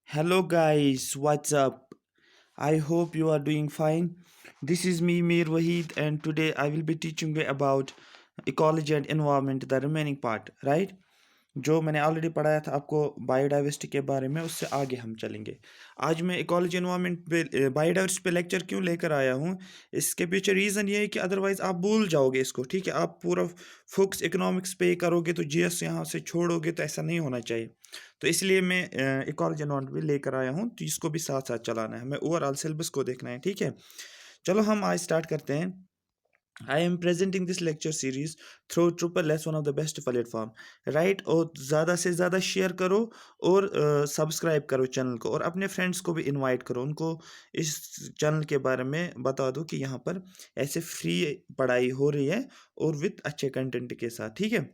Hello guys, what's up? I hope you are doing fine. This is me Mir Wahid and today I will be teaching you about ecology and environment, the remaining part, right? जो मैंने already पढ़ाया था आपको biodiversity के बारे में उससे आगे हम चलेंगे। आज मैं इकोलॉजी एनवायरनमेंट पे बायोडाइवर्सिटी पे लेक्चर क्यों लेकर आया हूँ, इसके पीछे रीज़न ये है कि अदरवाइज़ आप भूल जाओगे इसको। ठीक है, आप पूरा फोकस इकोनॉमिक्स पे करोगे तो जीएस यहाँ से छोड़ोगे, तो ऐसा नहीं होना चाहिए। तो इसलिए मैं इकोलॉजी एनवायरनमेंट भी लेकर आया हूँ, तो इसको भी साथ साथ चलाना है, हमें ओवरऑल सिलेबस को देखना है। ठीक है, चलो हम आज स्टार्ट करते हैं। I am presenting this lecture series through Drupal as one of the best platform, right? और ज़्यादा से ज़्यादा शेयर करो और सब्सक्राइब करो चैनल को, और अपने फ्रेंड्स को भी इनवाइट करो, उनको इस चैनल के बारे में बता दो कि यहाँ पर ऐसे फ्री पढ़ाई हो रही है और विद अच्छे कंटेंट के साथ। ठीक है,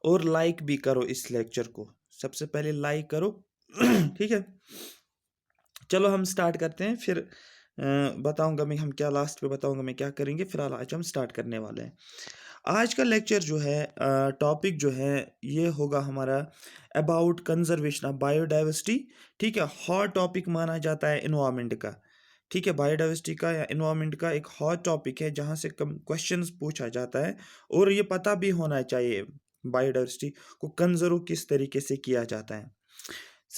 और लाइक भी करो इस लेक्चर को, सबसे पहले लाइक करो। ठीक है, चलो हम स्टार्ट करते हैं, फिर बताऊंगा मैं हम क्या, लास्ट पे बताऊंगा मैं क्या करेंगे। फिलहाल आज हम स्टार्ट करने वाले हैं। आज का लेक्चर जो है, टॉपिक जो है ये होगा हमारा अबाउट कंजर्वेशन ऑफ बायोडाइवर्सिटी। ठीक है, हॉट टॉपिक माना जाता है इन्वायरमेंट का। ठीक है, बायोडाइवर्सिटी का या इन्वायरमेंट का एक हॉट टॉपिक है जहाँ से कम क्वेश्चंस पूछा जाता है, और ये पता भी होना चाहिए बायोडाइवर्सिटी को कंजर्व किस तरीके से किया जाता है।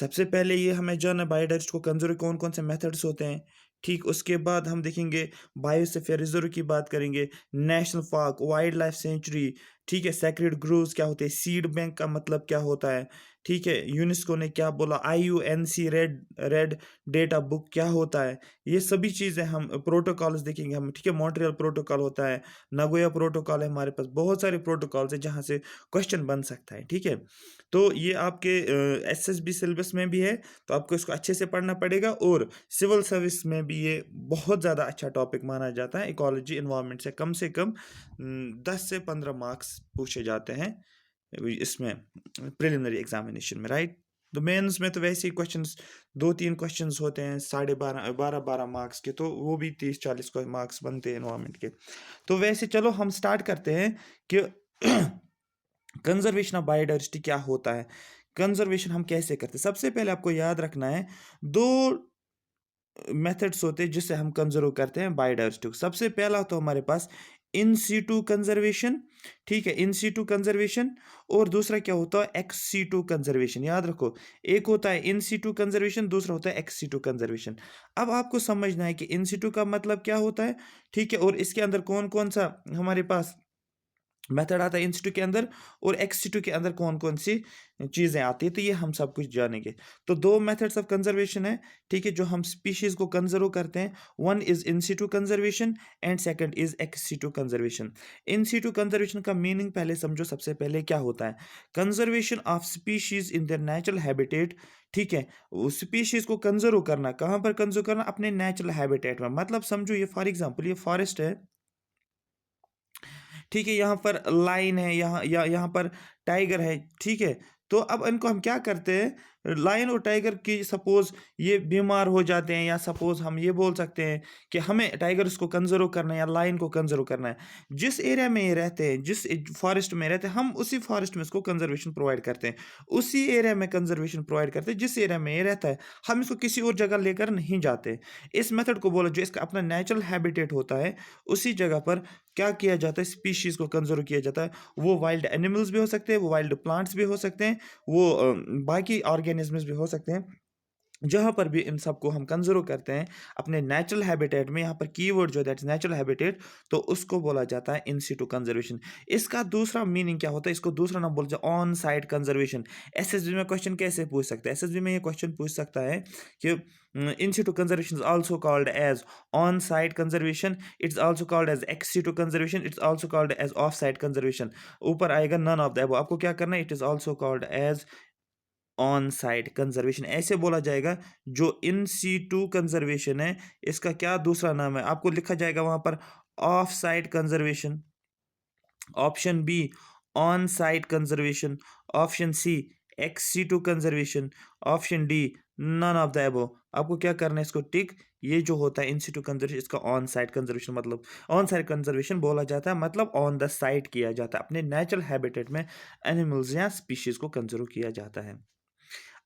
सबसे पहले ये हमें जानना है बायोडाइवर्सिटी को कंजर्व कौन कौन से मेथड्स होते हैं। ठीक, उसके बाद हम देखेंगे बायोस्फीयर रिजर्व की बात करेंगे, national park, wildlife century. ठीक है, सेक्रेड ग्रोव्स क्या होते हैं, सीड बैंक का मतलब क्या होता है। ठीक है, यूनेस्को ने क्या बोला, IUNC red red data book क्या होता है, ये सभी चीज़ें हम प्रोटोकॉल्स देखेंगे हम। ठीक है, मॉन्ट्रियल प्रोटोकॉल होता है, नगोया प्रोटोकॉल है, हमारे पास बहुत सारे प्रोटोकॉल्स हैं जहाँ से क्वेश्चन बन सकता है। ठीक है, तो ये आपके SSB सिलेबस में भी है, तो आपको इसको अच्छे से पढ़ना पड़ेगा, और सिविल सर्विस में भी ये बहुत ज़्यादा अच्छा टॉपिक माना जाता है। इकोलॉजी इन्वायरमेंट से कम 10 से 15 मार्क्स पूछे जाते हैं इसमें प्रिलिमिनरी एग्जामिनेशन में, राइट। तो मेंस में तो वैसे ही क्वेश्चंस 2-3 क्वेश्चंस होते हैं 12.5 मार्क्स के, तो वो भी 30-40 मार्क्स बनते हैं इन्वायरमेंट के। तो वैसे चलो हम स्टार्ट करते हैं कि कंजर्वेशन ऑफ बायोडाइवर्सिटी क्या होता है, कंजर्वेशन हम कैसे करते हैं। सबसे पहले आपको याद रखना है, दो मेथड्स होते हैं जिससे हम कंजर्व करते हैं बायोडाइवर्सिटी को। सबसे पहला तो हमारे पास इन सीटू कंजर्वेशन। ठीक है, इन सीटू कंजर्वेशन, और दूसरा क्या होता है, एक्स सीटू कंजर्वेशन। याद रखो, एक होता है इन सीटू कंजर्वेशन, दूसरा होता है एक्स सीटू कंजर्वेशन। अब आपको समझना है कि इन सीटू का मतलब क्या होता है। ठीक है, और इसके अंदर कौन कौन सा हमारे पास मेथड आता है इंस्टीट्यूट के अंदर, और एक्सटीट्यूट के अंदर कौन कौन सी चीज़ें आती है, तो ये हम सब कुछ जानेंगे। तो दो मेथड्स ऑफ कंजर्वेशन है। ठीक है, जो हम स्पीशीज को कंजर्व करते हैं, one is in situ conservation and second is ex situ conservation. In situ conservation का मीनिंग पहले समझो, सबसे पहले क्या होता है, conservation of species in their natural habitat. ठीक है, उस स्पीशीज को कंजर्व करना, कहाँ पर कंजर्व करना, अपने नेचुरल हैबिटेट में। मतलब समझो, ये फॉर एग्जाम्पल ये फॉरेस्ट है। ठीक है, यहाँ पर लाइन है, यहाँ पर टाइगर है। ठीक है, तो अब इनको हम क्या करते हैं, लाइन और टाइगर की सपोज ये बीमार हो जाते हैं, या सपोज हम ये बोल सकते हैं कि हमें टाइगर्स को कंजर्व करना है या लाइन को कंजर्व करना है। जिस एरिया में ये रहते हैं, जिस फॉरेस्ट में रहते हैं, हम उसी फॉरेस्ट में इसको कंजर्वेशन प्रोवाइड करते हैं, उसी एरिया में कंजर्वेशन प्रोवाइड करते हैं जिस एरिया में ये रहता है। हम इसको किसी और जगह लेकर नहीं जाते। इस मेथड को बोलो, जो इसका अपना नेचुरल हैबिटेट होता है, उसी जगह पर क्या किया जाता है, स्पीशीज को कंजर्व किया जाता है। वो वाइल्ड एनिमल्स भी हो सकते हैं, वो वाइल्ड प्लांट्स भी हो सकते हैं, वो बाकी ऑर्गेनिजम्स भी हो सकते हैं। जहाँ पर भी इन सबको हम कंजर्व करते हैं अपने नेचुरल हैबिटेट में, यहाँ पर कीवर्ड जो दैट इज नेचुरल हैबिटेट, तो उसको बोला जाता है इन सिटू कंजर्वेशन। इसका दूसरा मीनिंग क्या होता है, इसको दूसरा नाम बोला जाता है ऑन साइट कंजर्वेशन। एसएसबी में क्वेश्चन कैसे पूछ सकते हैं, एसएसबी में ये क्वेश्चन पूछ सकता है कि in situ conservation is also called as on site conservation, it's also called as ex situ conservation, it's also called as off site conservation. ऊपर आएगा नन ऑफ द अबव, आपको क्या करना है, it is also called as on site conservation ऐसे बोला जाएगा। जो इन सीटू कंजर्वेशन है, इसका क्या दूसरा नाम है, आपको लिखा जाएगा वहां पर off site conservation, option B on site conservation, option C ex situ conservation, option D none of the above. आपको क्या करना है, इसको टिक। ये जो होता है इन सीटू कंजर्वेशन, इसका ऑन साइट कंजर्वेशन मतलब, ऑन साइट कंजर्वेशन बोला जाता है मतलब ऑन द साइट किया जाता है, अपने नेचुरल हैबिटेट में एनिमल्स या स्पीशीज को कंजर्व किया जाता है।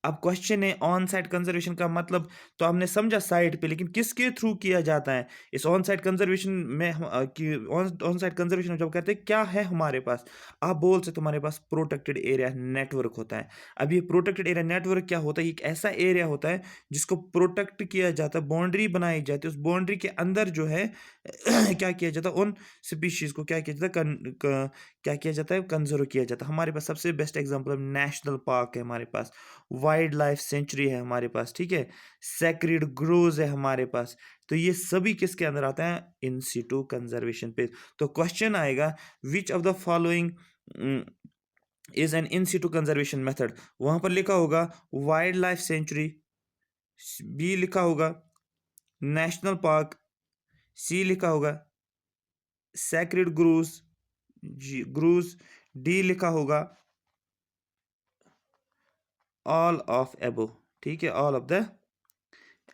अब क्वेश्चन है ऑन साइट कंजर्वेशन का मतलब, तो हमने समझा साइट पे, लेकिन किसके थ्रू किया जाता है इस ऑन साइट कंजर्वेशन में ऑन साइट कंजर्वेशन जब करते हैं क्या है हमारे पास, आप बोल सकते तुम्हारे पास प्रोटेक्टेड एरिया नेटवर्क होता है। अब ये प्रोटेक्टेड एरिया नेटवर्क क्या होता है, एक ऐसा एरिया होता है जिसको प्रोटेक्ट किया जाता है, बाउंड्री बनाई जाती है, उस बाउंड्री के अंदर जो है क्या किया जाता है, उन स्पीशीज को क्या किया जाता है, क्या किया जाता है, कंजर्व किया जाता है। हमारे पास सबसे बेस्ट एग्जांपल नेशनल पार्क है, हमारे पास वाइल्ड लाइफ सेंचुरी है हमारे पास, ठीक है, सेक्रेड ग्रोव्स है हमारे पास। तो ये सभी किसके अंदर आता है, इन सिटू कंजर्वेशन पे। तो क्वेश्चन आएगा which of the following is an in situ conservation method. वहां पर लिखा होगा वाइल्ड लाइफ सेंचुरी, बी लिखा होगा नेशनल पार्क, सी लिखा होगा सैक्रेड ग्रूज, ग्रूज, डी लिखा होगा ऑल ऑफ एबो, ठीक है, ऑल ऑफ द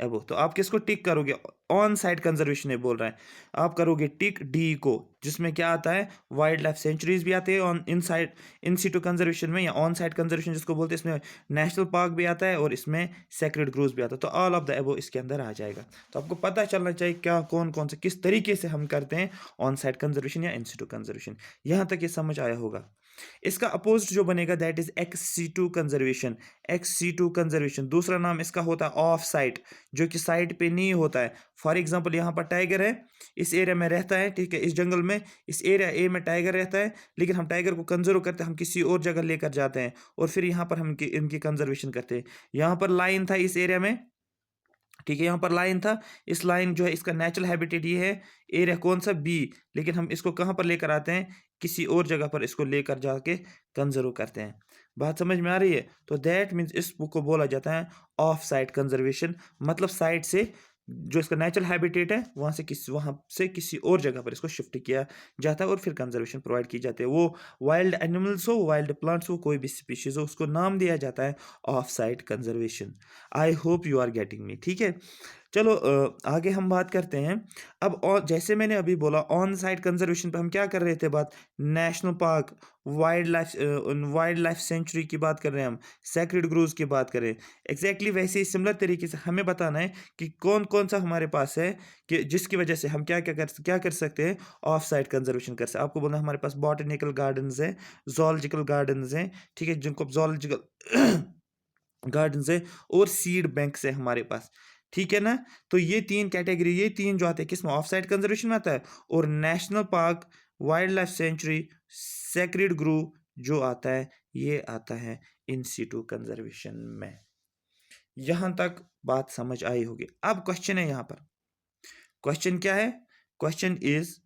एबो। तो आप किसको टिक करोगे, ऑन साइट कंजर्वेशन है बोल रहा है, आप करोगे टिक डी को, जिसमें क्या आता है, वाइल्ड लाइफ सेंचुरीज भी आते हैं on in site in situ conservation में, या ऑन साइट कंजर्वेशन जिसको बोलते हैं, इसमें नेशनल पार्क भी आता है और इसमें सेक्रेड ग्रूव्स भी आता है। तो ऑल ऑफ द एबो इसके अंदर आ जाएगा। तो आपको पता चलना चाहिए क्या कौन कौन से किस तरीके से हम करते हैं ऑन साइट कंजर्वेशन या इन सिटू कंजर्वेशन। यहाँ तक ये समझ आया होगा। इसका अपोजिट जो बनेगा that is ex situ conservation. Ex situ conservation दूसरा नाम इसका होता है ऑफ साइट, जो कि साइट पे नहीं होता है। फॉर एग्जांपल यहाँ पर टाइगर है, इस एरिया में रहता है, ठीक है, इस जंगल में इस एरिया ए में टाइगर रहता है, लेकिन हम टाइगर को कंजर्व करते हैं, हम किसी और जगह लेकर जाते हैं और फिर यहाँ पर हम इनकी कंजर्वेशन करते हैं। यहाँ पर लाइन था इस एरिया में, ठीक है, यहाँ पर लाइन था, इस लाइन जो है इसका नेचुरल हैबिटेट ये है, एरिया कौन सा, बी, लेकिन हम इसको कहाँ पर लेकर आते हैं, किसी और जगह पर इसको लेकर जाके कंजर्व करते हैं। बात समझ में आ रही है। तो दैट मीन्स इस बुक को बोला जाता है ऑफ साइट कंजर्वेशन, मतलब साइट से जो इसका नेचुरल हैबिटेट है वहाँ से किसी और जगह पर इसको शिफ्ट किया जाता है और फिर कंजर्वेशन प्रोवाइड की जाती है। वो वाइल्ड एनिमल्स हो, वाइल्ड प्लांट्स हो, कोई भी स्पीशीज हो, उसको नाम दिया जाता है off site conservation. I hope you are getting me, ठीक है। चलो आगे हम बात करते हैं। अब और जैसे मैंने अभी बोला ऑन साइट कंजर्वेशन पे हम क्या कर रहे थे बात, national park, wildlife century की बात कर रहे हैं हम, सेक्रेड ग्रोव्स की बात करें। एग्जैक्टली वैसे ही सिमिलर तरीके से हमें बताना है कि कौन कौन सा हमारे पास है कि जिसकी वजह से हम क्या कर सकते हैं, ऑफ साइट कंजर्वेशन कर सकते हैं। आपको बोलना हमारे पास बॉटनिकल गार्डन्स है, जोलॉजिकल गार्डन्स हैं, ठीक है, जिनको जोलॉजिकल गार्डन्स है, और सीड बैंक्स है हमारे पास, ठीक है ना। तो ये तीन कैटेगरी, ये तीन जो आते हैं किसमें, ऑफ साइट कंजर्वेशन में आता है, और national park, wildlife century, sacred Grove जो आता है ये आता है इन सिटू कंजर्वेशन में। यहां तक बात समझ आई होगी। अब क्वेश्चन है, यहां पर क्वेश्चन क्या है, क्वेश्चन इज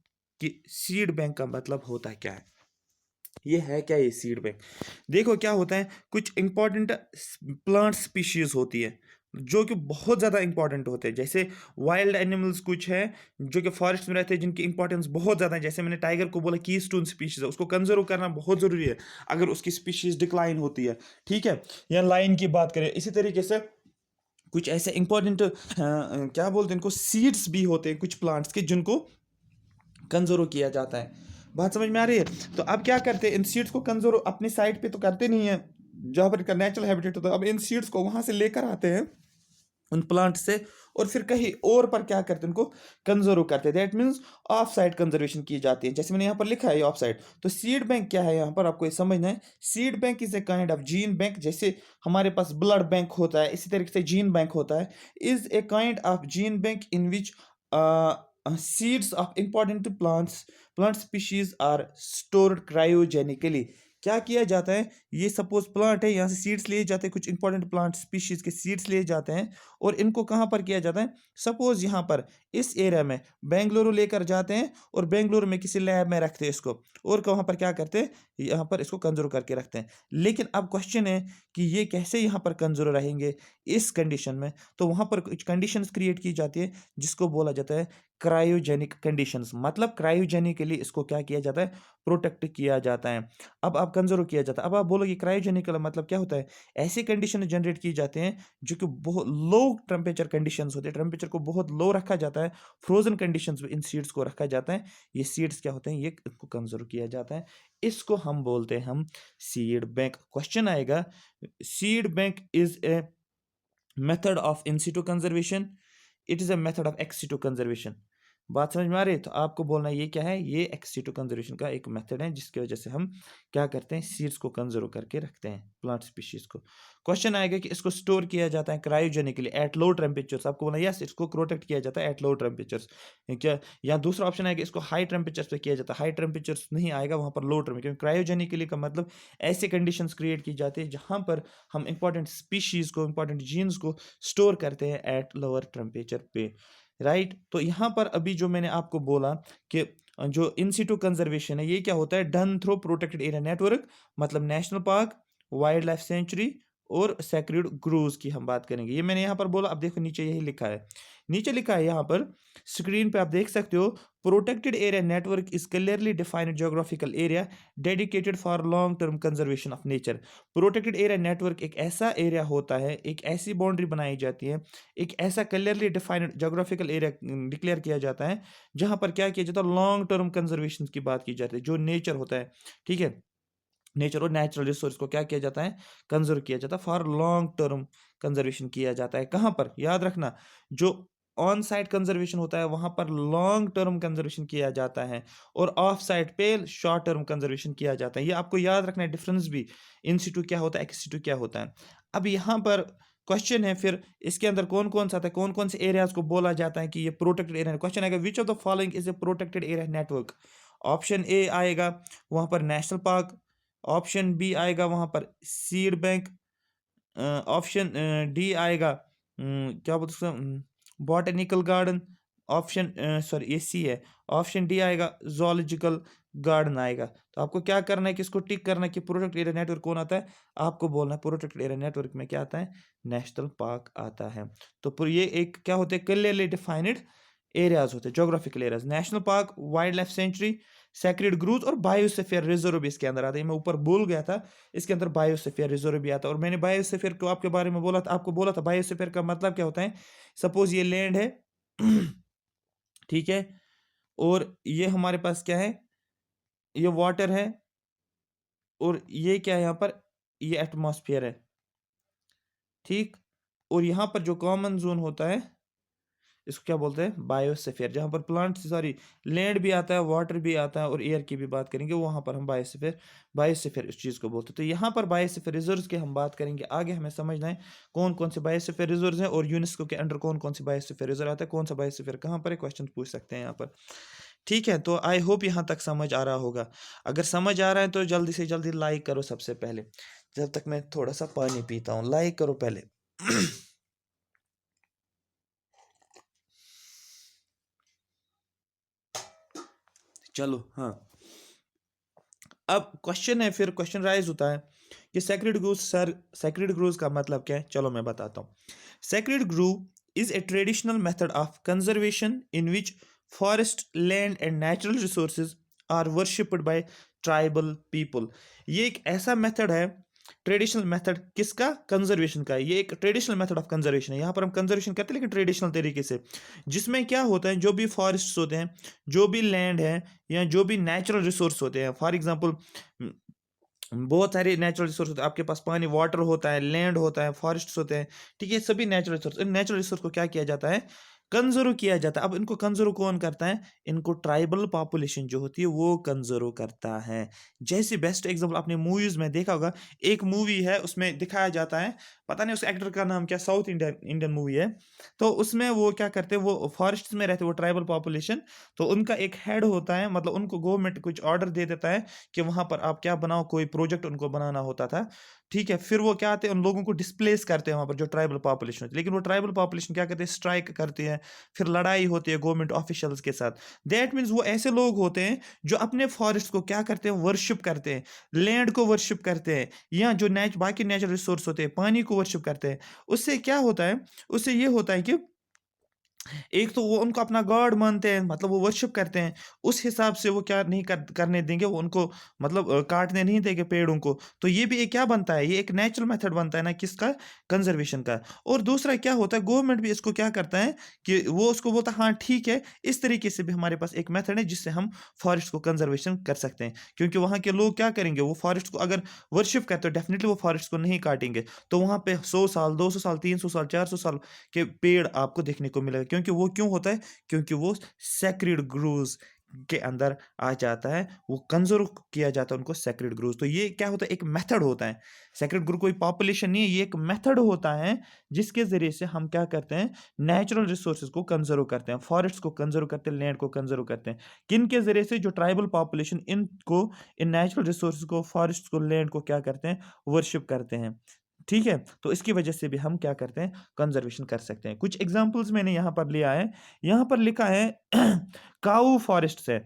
कि सीड बैंक का मतलब होता है क्या है, ये है क्या ये सीड बैंक। देखो क्या होता है, कुछ इंपॉर्टेंट प्लांट स्पीशीज होती है जो कि बहुत ज़्यादा इंपॉर्टेंट होते हैं, जैसे वाइल्ड एनिमल्स कुछ है जो कि फॉरेस्ट में रहते हैं जिनकी इंपॉर्टेंस बहुत ज़्यादा है। जैसे मैंने टाइगर को बोला की स्टोन स्पीशीज है, उसको कंजर्व करना बहुत ज़रूरी है अगर उसकी स्पीशीज डिक्लाइन होती है, ठीक है। या लाइन की बात करें, इसी तरीके से कुछ ऐसे इंपॉर्टेंट क्या बोलते हैं इनको, सीड्स भी होते हैं कुछ प्लांट्स के जिनको कंजर्व किया जाता है। बात समझ में आ रही है। तो अब क्या करते हैं, इन सीड्स को कंजर्व अपनी साइड पे तो करते नहीं है जहाँ पर इनका नेचुरल हैबिटेट होता है, अब इन सीड्स को वहां से लेकर आते हैं उन प्लांट से, और फिर कहीं और पर क्या करते हैं, उनको कंजर्व करते हैं। That means of side conservation की जाती है, जैसे मैंने यहाँ पर लिखा है ऑफ साइड। तो सीड बैंक क्या है यहाँ पर आपको ये समझना है, seed bank is a kind of gene bank, जैसे हमारे पास ब्लड बैंक होता है इसी तरीके से जीन बैंक होता है, is a kind of gene bank in which seeds of important plant species are stored cryogenically। क्या किया जाता है, ये सपोज प्लांट है, यहाँ से सीड्स लिए जाते हैं, कुछ इंपॉर्टेंट प्लांट स्पीशीज के सीड्स लिए जाते हैं, और इनको कहाँ पर किया जाता है, सपोज यहाँ पर इस एरिया में बेंगलुरु लेकर जाते हैं और बेंगलुरु में किसी लैब में रखते हैं इसको, और वहाँ पर क्या करते हैं, यहाँ पर इसको कंजर्व करके रखते हैं। लेकिन अब क्वेश्चन है कि ये कैसे यहाँ पर कंजर्व रहेंगे इस कंडीशन में, तो वहाँ पर कुछ कंडीशंस क्रिएट की जाती है जिसको बोला जाता है क्रायोजेनिक कंडीशंस, मतलब क्रायोजेनिकली इसको क्या किया जाता है, प्रोटेक्ट किया जाता है। अब आप कंजर्व किया जाता है। अब आप बोलोगे क्रायोजेनिक का मतलब क्या होता है, ऐसे कंडीशन जनरेट किए जाते हैं जो कि बहुत लो टेम्परेचर कंडीशंस होते हैं, टेम्परेचर को बहुत लो रखा जाता है, फ्रोजन कंडीशंस में इन सीड्स को रखा जाता है। ये सीड्स क्या होते हैं, ये इनको कंजर्व किया जाता है, इसको हम बोलते हैं हम सीड बैंक। क्वेश्चन आएगा, seed bank is a method of in situ conservation, it is a method of x situ conservation. बात समझ में आ रही है? तो आपको बोलना ये क्या है, ये एक्स सिटू कंजर्वेशन का एक मेथड है जिसकी वजह से हम क्या करते हैं, सीड्स को कंजर्व करके रखते हैं, प्लांट स्पीशीज को। क्वेश्चन आएगा कि इसको स्टोर किया जाता है क्रायोजेनिकली एट लो टेम्परेचर्स, आपको बोलना यस इसको प्रोटेक्ट किया जाता है एट लो टेम्परेचर्स। क्या, या दूसरा ऑप्शन आएगा इसको हाई टेम्परेचर्स पे किया जाता है, हाई टेम्परेचर्स नहीं आएगा वहां पर लो टेम्परेचर, क्योंकि क्रायोजेनिकली का मतलब ऐसे कंडीशंस क्रिएट की जाती है जहां पर हम इंपॉर्टेंट स्पीशीज को, इंपॉर्टेंट जीन्स को स्टोर करते हैं एट लोअर टेम्परेचर पे, राइट। तो यहाँ पर अभी जो मैंने आपको बोला कि जो इन सिटू कंजर्वेशन है ये क्या होता है, done through protected area network, मतलब national park, wildlife sanctuary और सेक्रेड ग्रोव्स की हम बात करेंगे। ये मैंने यहाँ पर बोला, अब देखो नीचे यही लिखा है, नीचे लिखा है यहाँ पर स्क्रीन पे आप देख सकते हो, protected area network is clearly defined geographical area dedicated for long term conservation of nature. Protected area network एक ऐसा एरिया होता है, एक ऐसी बाउंड्री बनाई जाती है, एक ऐसा clearly defined geographical area declare किया जाता है जहां पर क्या किया जाता है, लॉन्ग टर्म कंजर्वेशन की बात की जाती है, जो नेचर होता है, ठीक है, नेचर और नेचुरल रिसोर्स को क्या किया जाता है, कंजर्व किया जाता है, फॉर लॉन्ग टर्म कंजर्वेशन किया जाता है। कहां पर, याद रखना, जो ऑन साइट कंजर्वेशन होता है वहां पर लॉन्ग टर्म कंजर्वेशन किया जाता है, और ऑफ साइट पे शॉर्ट टर्म कंजर्वेशन किया जाता है। ये आपको याद रखना है डिफरेंस भी, इन सिटू क्या होता है, एक्स सिटू क्या होता है। अब यहाँ पर क्वेश्चन है फिर इसके अंदर कौन कौन सा आता है, कौन कौन से एरियाज को बोला जाता है कि ये प्रोटेक्टेड एरिया। क्वेश्चन आएगा which of the following is a protected area network. Option A आएगा वहां पर नेशनल पार्क, ऑप्शन बी आएगा वहां पर सीड बैंक, ऑप्शन डी आएगा क्या बोलते हैं, बॉटेनिकल गार्डन, ऑप्शन सॉरी ये सी है, ऑप्शन डी आएगा जोलॉजिकल गार्डन आएगा। तो आपको क्या करना है कि इसको टिक करना है कि प्रोटेक्टेड एरिया नेटवर्क कौन आता है, आपको बोलना है प्रोटेक्टेड एरिया नेटवर्क में क्या आता है, नेशनल पार्क आता है। तो ये एक क्या होते हैं, क्लियरली डिफाइंड एरियाज होते हैं, geographical areas, national park, wildlife century, sacred grooves और बायोस्फीयर रिजर्व भी इसके अंदर आते हैं। मैं ऊपर बोल गया था, इसके अंदर बायोस्फीयर रिजर्व भी आता है। और मैंने बायोस्फीयर को आपके बारे में बोला था, आपको बोला था बायोस्फीयर का मतलब क्या होता है, सपोज ये लैंड है ठीक है, और ये हमारे पास क्या है, ये वाटर है, और ये क्या है यहाँ पर, ये एटमॉस्फेयर है, ठीक। और यहाँ पर जो कॉमन जोन होता है इसको क्या बोलते हैं, बायोस्फीयर, जहाँ पर प्लांट सॉरी लैंड भी आता है, वाटर भी आता है, और एयर की भी बात करेंगे, वहाँ पर हम बायोस्फीयर, बायोस्फीयर इस चीज़ को बोलते हैं। तो यहाँ पर बायोस्फीयर रिजर्व्स की हम बात करेंगे, आगे हमें समझना है कौन कौन से बायोस्फीयर रिजर्व्स हैं और यूनेस्को के अंडर कौन कौन से बायोस्फीयर रिजर्व आता है, कौन सा बायोस्फीयर कहाँ पर है, क्वेश्चन पूछ सकते हैं यहाँ पर, ठीक है। तो आई होप यहाँ तक समझ आ रहा होगा। अगर समझ आ रहा है तो जल्दी से जल्दी लाइक करो सबसे पहले, जब तक मैं थोड़ा सा पानी पीता हूँ, लाइक करो पहले चलो हाँ, अब क्वेश्चन है, फिर क्वेश्चन राइज होता है कि sacred grove, sir sacred grove का मतलब क्या है, चलो मैं बताता हूँ। Sacred grove is a traditional method of conservation in which forest, land and natural resources are worshipped by tribal people. ये एक ऐसा मेथड है, ट्रेडिशनल मेथड किसका, कंजर्वेशन का। ये एक ट्रेडिशनल मेथड ऑफ कंजर्वेशन है, यहाँ पर हम कंजर्वेशन करते हैं लेकिन ट्रेडिशनल तरीके से, जिसमें क्या होता है, जो भी फॉरेस्ट होते हैं, जो भी लैंड है, या जो भी नेचुरल रिसोर्स होते हैं, फॉर एग्जांपल बहुत सारे नेचुरल रिसोर्स होते हैं आपके पास, पानी, वाटर होता है, लैंड होता है, फॉरेस्ट होते हैं, ठीक है, सभी natural resource, in natural resource को क्या किया जाता है, कंजर्व किया जाता है। अब इनको कंजर्व कौन करता है, इनको ट्राइबल पॉपुलेशन जो होती है वो कंजर्व करता है। जैसे बेस्ट एग्जांपल आपने मूवीज में देखा होगा, एक मूवी है उसमें दिखाया जाता है, पता नहीं उस एक्टर का नाम क्या, साउथ इंडियन मूवी है, तो उसमें वो क्या करते हैं, वो फॉरेस्ट में रहते हैं, वो ट्राइबल पॉपुलेशन, तो उनका एक हेड होता है, मतलब उनको गवर्नमेंट कुछ ऑर्डर दे देता है कि वहां पर आप क्या बनाओ, कोई प्रोजेक्ट उनको बनाना होता था, ठीक है। फिर वो क्या आते हैं, उन लोगों को डिस्प्लेस करते हैं वहां पर, जो ट्राइबल पॉपुलेशन होती है, लेकिन वो ट्राइबल पॉपुलेशन क्या करते हैं, स्ट्राइक करते हैं, फिर लड़ाई होती है गवर्नमेंट ऑफिशियल्स के साथ। दैट मीन्स वो ऐसे लोग होते हैं जो अपने फॉरेस्ट को क्या करते हैं, वर्शिप करते हैं, लैंड को वर्शिप करते हैं, या जो बाकी नेचुरल रिसोर्स होते हैं, पानी को वर्शिप करते हैं। उससे क्या होता है, उससे ये होता है कि एक तो वो उनको अपना गॉड मानते हैं, मतलब वो वर्शिप करते हैं, उस हिसाब से वो क्या नहीं करने देंगे, वो उनको मतलब काटने नहीं देंगे पेड़ों को। तो ये भी एक क्या बनता है, ये एक नेचुरल मेथड बनता है ना किसका, कंजर्वेशन का। और दूसरा क्या होता है, गवर्नमेंट भी इसको क्या करता है कि वो उसको बोलता है हाँ ठीक है, इस तरीके से भी हमारे पास एक मेथड है जिससे हम फॉरेस्ट को कंजर्वेशन कर सकते हैं। क्योंकि वहाँ के लोग क्या करेंगे, वो फॉरेस्ट को अगर वर्शिप करते हो डेफिनेटली वो फॉरेस्ट को नहीं काटेंगे। तो वहाँ पे 100 साल, 200 साल, 300 साल, 400 साल के पेड़ आपको देखने को मिलेगा। क्योंकि वो क्यों होता है, क्योंकि वो सैक्रेड ग्रूव्स के अंदर आ जाता है, वो कंजर्व किया जाता है उनको सैक्रेड ग्रूव्स। तो ये क्या होता है, एक मेथड होता है। सैक्रेड ग्रूव कोई पॉपुलेशन नहीं है, ये एक मेथड होता है जिसके जरिए से हम क्या करते हैं, नेचुरल रिसोर्सेज को कंजर्व करते हैं, फॉरेस्ट को कंजर्व करते हैं, लैंड को कंजर्व करते हैं। किन के जरिए से, जो ट्राइबल पॉपुलेशन इनको, इन नेचुरल रिसोर्सेज को, फॉरेस्ट को, लैंड को क्या करते हैं, वर्शिप करते हैं। ठीक है, तो इसकी वजह से भी हम क्या करते हैं, कंजर्वेशन कर सकते हैं। कुछ एग्जांपल्स मैंने यहाँ पर लिया है, यहाँ पर लिखा है काऊ फॉरेस्ट है।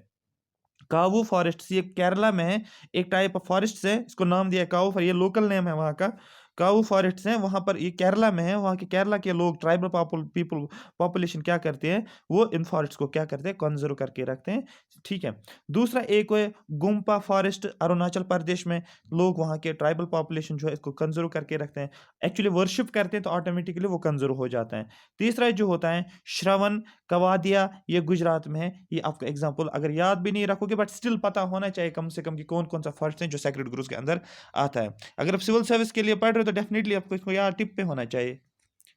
काऊ फॉरेस्ट ये केरला में है, एक टाइप ऑफ फॉरेस्ट है, इसको नाम दिया है काऊ, ये लोकल नेम है वहाँ का। काऊ फॉरेस्ट है वहाँ पर, ये केरला में है। वहाँ के केरला के लोग, ट्राइबल पीपल पॉपुलेशन क्या करते हैं, वो इन फॉरेस्ट को क्या करते हैं, कंजर्व करके रखते हैं। ठीक है। दूसरा एक है गुम्पा फॉरेस्ट, अरुणाचल प्रदेश में लोग, वहाँ के ट्राइबल पॉपुलेशन जो है इसको कंजर्व करके रखते हैं, एक्चुअली वर्शिप करते हैं तो ऑटोमेटिकली वो कंजर्व हो जाता है। तीसरा जो होता है श्रवण कवादिया, ये गुजरात में है। ये आपको एग्जांपल अगर याद भी नहीं रखोगे बट स्टिल पता होना चाहिए कम से कम कि कौन कौन सा फॉरेस्ट है जो सैक्रेड ग्रूव्स के अंदर आता है। अगर आप सिविल सर्विस के लिए पढ़ रहे हो तो डेफिनेटली आपको इसको याद टिप पे होना चाहिए।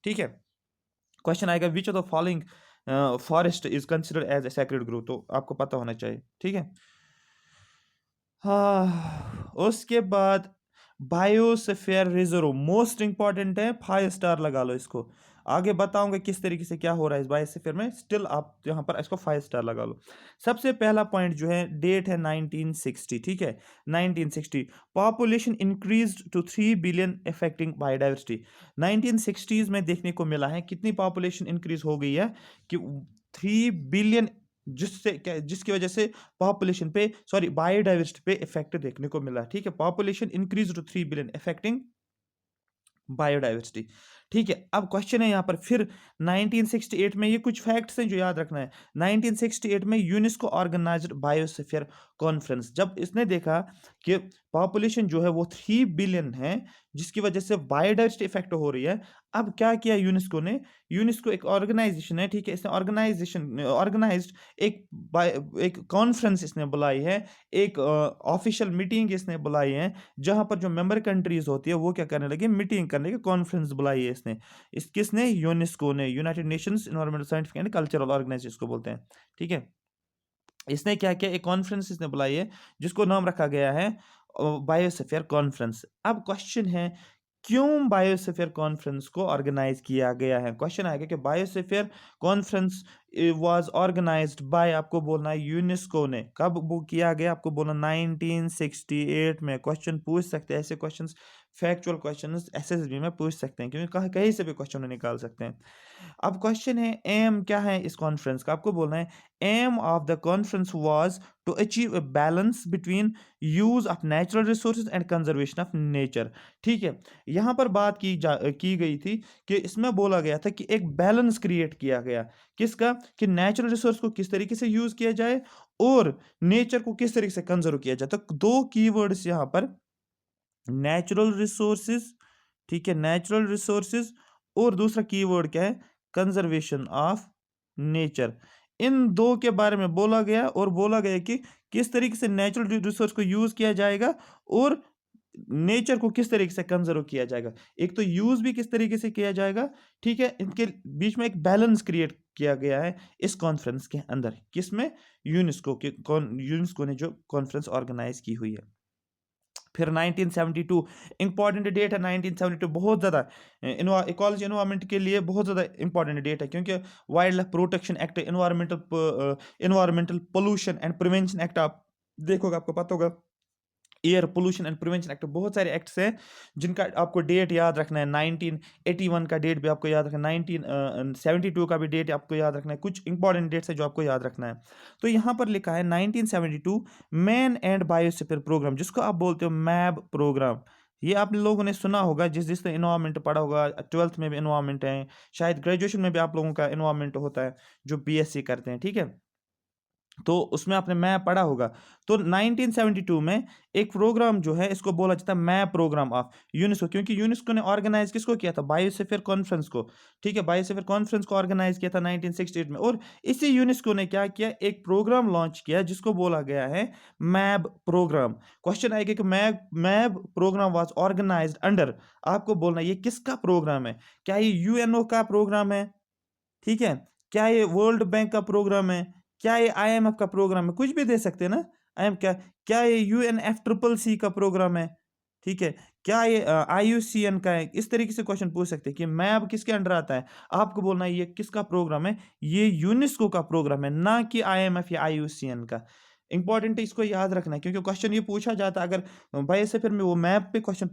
ठीक है। क्वेश्चन आएगा which of the following forest is considered as a sacred grove, तो आपको पता होना चाहिए। ठीक है। हाँ, उसके बाद बायोस्फीयर रिजर्व मोस्ट इंपॉर्टेंट है, 5 स्टार लगा लो इसको। आगे बताऊंगा किस तरीके से क्या हो रहा है इस बायोस्फीयर में, स्टिल आप यहाँ पर इसको 5 स्टार लगा लो। सबसे पहला पॉइंट जो है, डेट है 1960। ठीक है, 1960 population increased to 3 billion affecting biodiversity. 1960s में देखने को मिला है कितनी पॉपुलेशन इंक्रीज हो गई है, कि 3 बिलियन, जिसकी वजह से पॉपुलेशन पे, सॉरी, बायोडाइवर्सिटी पे इफेक्ट देखने को मिला। ठीक है, population increase to 3 billion affecting biodiversity. ठीक है, अब क्वेश्चन है यहाँ पर फिर 1968 में, ये कुछ फैक्ट्स हैं जो याद रखना है। 1968 में यूनेस्को ऑर्गेनाइज्ड बायोस्फीयर कॉन्फ्रेंस, जब इसने देखा कि पॉपुलेशन जो है वो 3 बिलियन है, जिसकी वजह से बायोडाइवर्सिटी इफेक्ट हो रही है। अब क्या किया यूनेस्को ने, यूनेस्को एक ऑर्गेनाइजेशन है, ठीक है, इसने ऑर्गेनाइज्ड एक कॉन्फ्रेंस इसने बुलाई है, एक ऑफिशियल मीटिंग इसने बुलाई है, जहां पर जो मेंबर कंट्रीज होती है वो क्या करने लगे, मीटिंग करने की कॉन्फ्रेंस बुलाई है इसने। किसने, यूनेस्को ने, United Nations environmental scientific and cultural organisation इसको बोलते हैं। ठीक है, इसने क्या किया, एक कॉन्फ्रेंस इसने बुलाई है जिसको नाम रखा गया है बायोस्फीयर कॉन्फ्रेंस। अब क्वेश्चन है, क्यों बायोस्फीयर कॉन्फ्रेंस को ऑर्गेनाइज किया गया है। क्वेश्चन आएगा कि biosphere conference was organised by, आपको बोलना है यूनेस्को ने, कब वो किया गया, आपको बोलना 1968 में। क्वेश्चन पूछ सकते हैं ऐसे क्वेश्चंस, फैक्चुअल क्वेश्चंस एसएसबी में पूछ सकते हैं, क्योंकि कहीं से भी क्वेश्चन निकाल सकते हैं। अब क्वेश्चन है, एम क्या है इस कॉन्फ्रेंस का, आपको बोलना है aim of the conference was to achieve a balance between use of natural resources and conservation of nature. ठीक है, यहाँ पर बात की गई थी कि इसमें बोला गया था कि एक बैलेंस क्रिएट किया गया, किसका, कि नेचुरल रिसोर्स को किस तरीके से यूज किया जाए और नेचर को किस तरीके से कंजर्व किया जाए। तो दो कीवर्ड्स यहाँ पर, नेचुरल रिसोर्सेज, ठीक है, नेचुरल रिसोर्सेज, और दूसरा कीवर्ड क्या है, कंजर्वेशन ऑफ नेचर। इन दो के बारे में बोला गया, और बोला गया कि किस तरीके से नेचुरल रिसोर्स को यूज किया जाएगा और नेचर को किस तरीके से कंजर्व किया जाएगा। एक तो यूज भी किस तरीके से किया जाएगा, ठीक है, इनके बीच में एक बैलेंस क्रिएट किया गया है इस कॉन्फ्रेंस के अंदर, किसमें, यूनेस्को ने जो कॉन्फ्रेंस ऑर्गेनाइज की हुई है। फिर 1972 इंपॉर्टेंट डेट है, 1972 बहुत ज़्यादा इकोलॉजी एनवायरनमेंट के लिए बहुत ज़्यादा इंपॉर्टेंट डेट है, क्योंकि wild life protection act, environmental pollution and prevention act, आप देखोगे आपको पता होगा, air pollution and prevention act, बहुत सारे एक्ट्स हैं जिनका आपको डेट याद रखना है। 1981 का डेट भी आपको याद रखना है, 1972 का भी डेट आपको याद रखना है, कुछ इंपॉर्टेंट डेट्स है जो आपको याद रखना है। तो यहाँ पर लिखा है 1972 मैन एंड बायोस्फीयर प्रोग्राम, जिसको आप बोलते हो मैब प्रोग्राम, ये आप लोगों ने सुना होगा, जिसने इन्वायरमेंट पढ़ा होगा, 12th में भी इन्वायरमेंट है, शायद ग्रेजुएशन में भी आप लोगों का इन्वायरमेंट होता है जो बीएससी करते हैं, ठीक है। तो उसमें आपने मैप पढ़ा होगा। तो 1972 में एक प्रोग्राम जो है इसको बोला जाता है मैप प्रोग्राम ऑफ यूनेस्को, क्योंकि यूनेस्को ने ऑर्गेनाइज किसको किया था, बायोस्फीयर कॉन्फ्रेंस को, ठीक है, बायोस्फीयर कॉन्फ्रेंस को ऑर्गेनाइज किया था 1968 में। और इसी यूनेस्को ने क्या किया, एक प्रोग्राम लॉन्च किया जिसको बोला गया है मैप प्रोग्राम। क्वेश्चन आएगा कि MAB MAB programme was organised under, आपको बोलना ये किसका प्रोग्राम है, क्या ये यूएनओ का प्रोग्राम है, ठीक है, क्या ये वर्ल्ड बैंक का प्रोग्राम है, क्या ये आईएमएफ का प्रोग्राम है, कुछ भी दे सकते हैं ना, आईएम क्या क्या ये यूएनएफ ट्रिपल सी का प्रोग्राम है, ठीक है, क्या ये आईयूसीएन का है। इस तरीके से क्वेश्चन पूछ सकते हैं कि मैप किसके अंडर आता है, आपको बोलना है ये किसका प्रोग्राम है, ये यूनेस्को का प्रोग्राम है, ना कि आईएमएफ या आईयूसीएन का। इंपॉर्टेंट है, इसको याद रखना है, क्योंकि क्वेश्चन ये पूछा जाता है, अगर भाई से फिर में वो मैप पे क्वेश्चन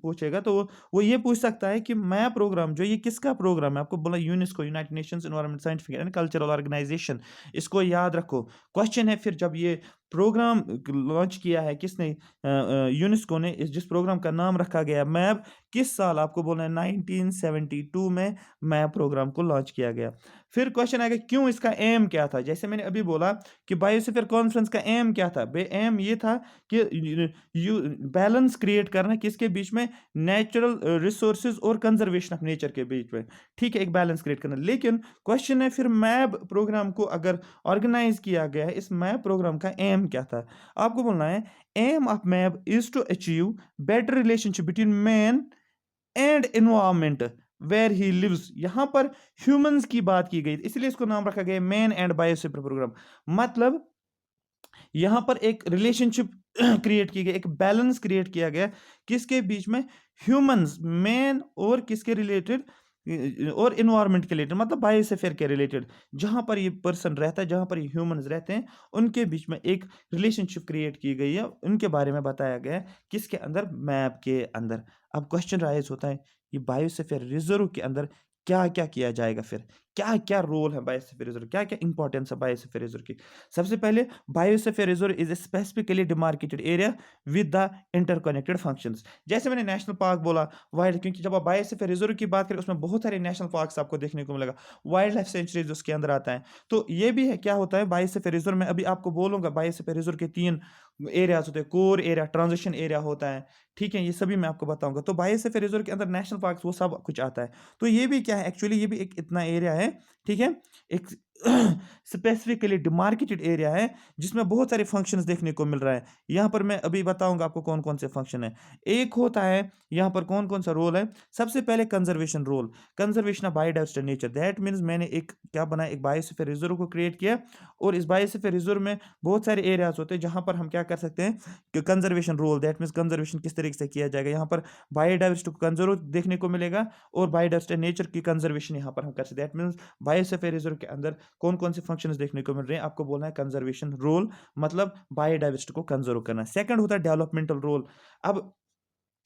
पूछेगा तो वो ये पूछ सकता है कि मैप प्रोग्राम जो ये किसका प्रोग्राम है, आपको बोला UNESCO, United Nations environment scientific and cultural organisation, इसको याद रखो। क्वेश्चन है फिर जब ये प्रोग्राम लॉन्च किया है किसने, यूनेस्को ने, जिस प्रोग्राम का नाम रखा गया मैप, किस साल, आपको बोलना है 1972 में मैप प्रोग्राम को लॉन्च किया गया। फिर क्वेश्चन आएगा क्यों, इसका एम क्या था, जैसे मैंने अभी बोला कि बायोस्फीयर कॉन्फ्रेंस का एम क्या था, एम ये था कि बैलेंस क्रिएट करना किसके बीच में, नेचुरल रिसोर्सेज और कंजर्वेशन ऑफ नेचर के बीच में, ठीक है, एक बैलेंस क्रिएट करना। लेकिन क्वेश्चन है फिर मैप प्रोग्राम को अगर ऑर्गेनाइज किया गया है, इस मैप प्रोग्राम का एम क्या था, आपको बोलना है aim of MAB is to achieve better relationship between man and environment where he lives. यहां पर ह्यूमंस की बात की गई, इसलिए इसको नाम रखा गया मैन एंड बायोस्फीयर प्रोग्राम। मतलब यहां पर एक रिलेशनशिप क्रिएट की गई, एक बैलेंस क्रिएट किया गया किसके बीच में, ह्यूमंस, मैन और किसके रिलेटेड, और इन्वायरमेंट के रिलेटेड, मतलब बायोस्फीयर के रिलेटेड, जहां पर ये पर्सन रहता है, जहां पर ये ह्यूमंस रहते हैं, उनके बीच में एक रिलेशनशिप क्रिएट की गई है, उनके बारे में बताया गया है किसके अंदर, मैप के अंदर। अब क्वेश्चन राइज होता है ये बायोस्फीयर रिजर्व के अंदर क्या क्या किया जाएगा, फिर क्या क्या रोल है बायोस्फीयर रिजर्व, क्या क्या इंपॉर्टेंस है बायोस्फीयर रिजर्व की। सबसे पहले, biosphere reserve is a specifically demarcated area with the interconnected functions. जैसे मैंने नेशनल पार्क बोला, वाइल्ड, क्योंकि जब आप बायोस्फीयर रिजर्व की बात करें उसमें बहुत सारे नेशनल पार्क्स आपको देखने को मिलेगा, वाइल्ड लाइफ सेंचुरीज उसके अंदर आता है। तो ये भी है, क्या होता है बायोस्फीयर रिजर्व में, अभी आपको बोलूंगा बायोस्फीयर रिजर्व के 3 एरियाज होते हैं, कोर एरिया, ट्रांजिशन एरिया होता है, ठीक है, ये सभी मैं आपको बताऊंगा। तो बायोस्फीयर रिजर्व के अंदर नेशनल पार्क्स वो सब कुछ आता है। तो ये भी क्या है, एक्चुअली ये भी एक इतना एरिया है, ठीक है, एक स्पेसिफिकली डिमार्केटेड एरिया है जिसमें बहुत सारे फंक्शंस देखने को मिल रहा है। यहाँ पर मैं अभी बताऊंगा आपको कौन कौन से फंक्शन है। एक होता है यहाँ पर कौन कौन सा रोल है, सबसे पहले conservation role, conservation of biodiversity nature, that means मैंने एक क्या बनाया, एक बायोस्फीयर रिजर्व को क्रिएट किया, और इस बायोस्फीयर रिजर्व में बहुत सारे एरियाज होते हैं जहां पर हम क्या कर सकते हैं कि conservation role, that means conservation किस तरीके से किया जाएगा, यहाँ पर बायोडाइवर्सिटी को कंजर्व देखने को मिलेगा, और बायोडाइवर्सिटी नेचर की कंजर्वेशन यहाँ पर हम कर सकते हैं। दैट मीन्स बायोस्फीयर रिजर्व के अंदर कौन कौन से फंक्शंस देखने को मिल रहे हैं, आपको बोलना है कंजर्वेशन रोल, मतलब बायोडाइवर्सिटी को कंजर्व करना। सेकंड होता है डेवलपमेंटल रोल। अब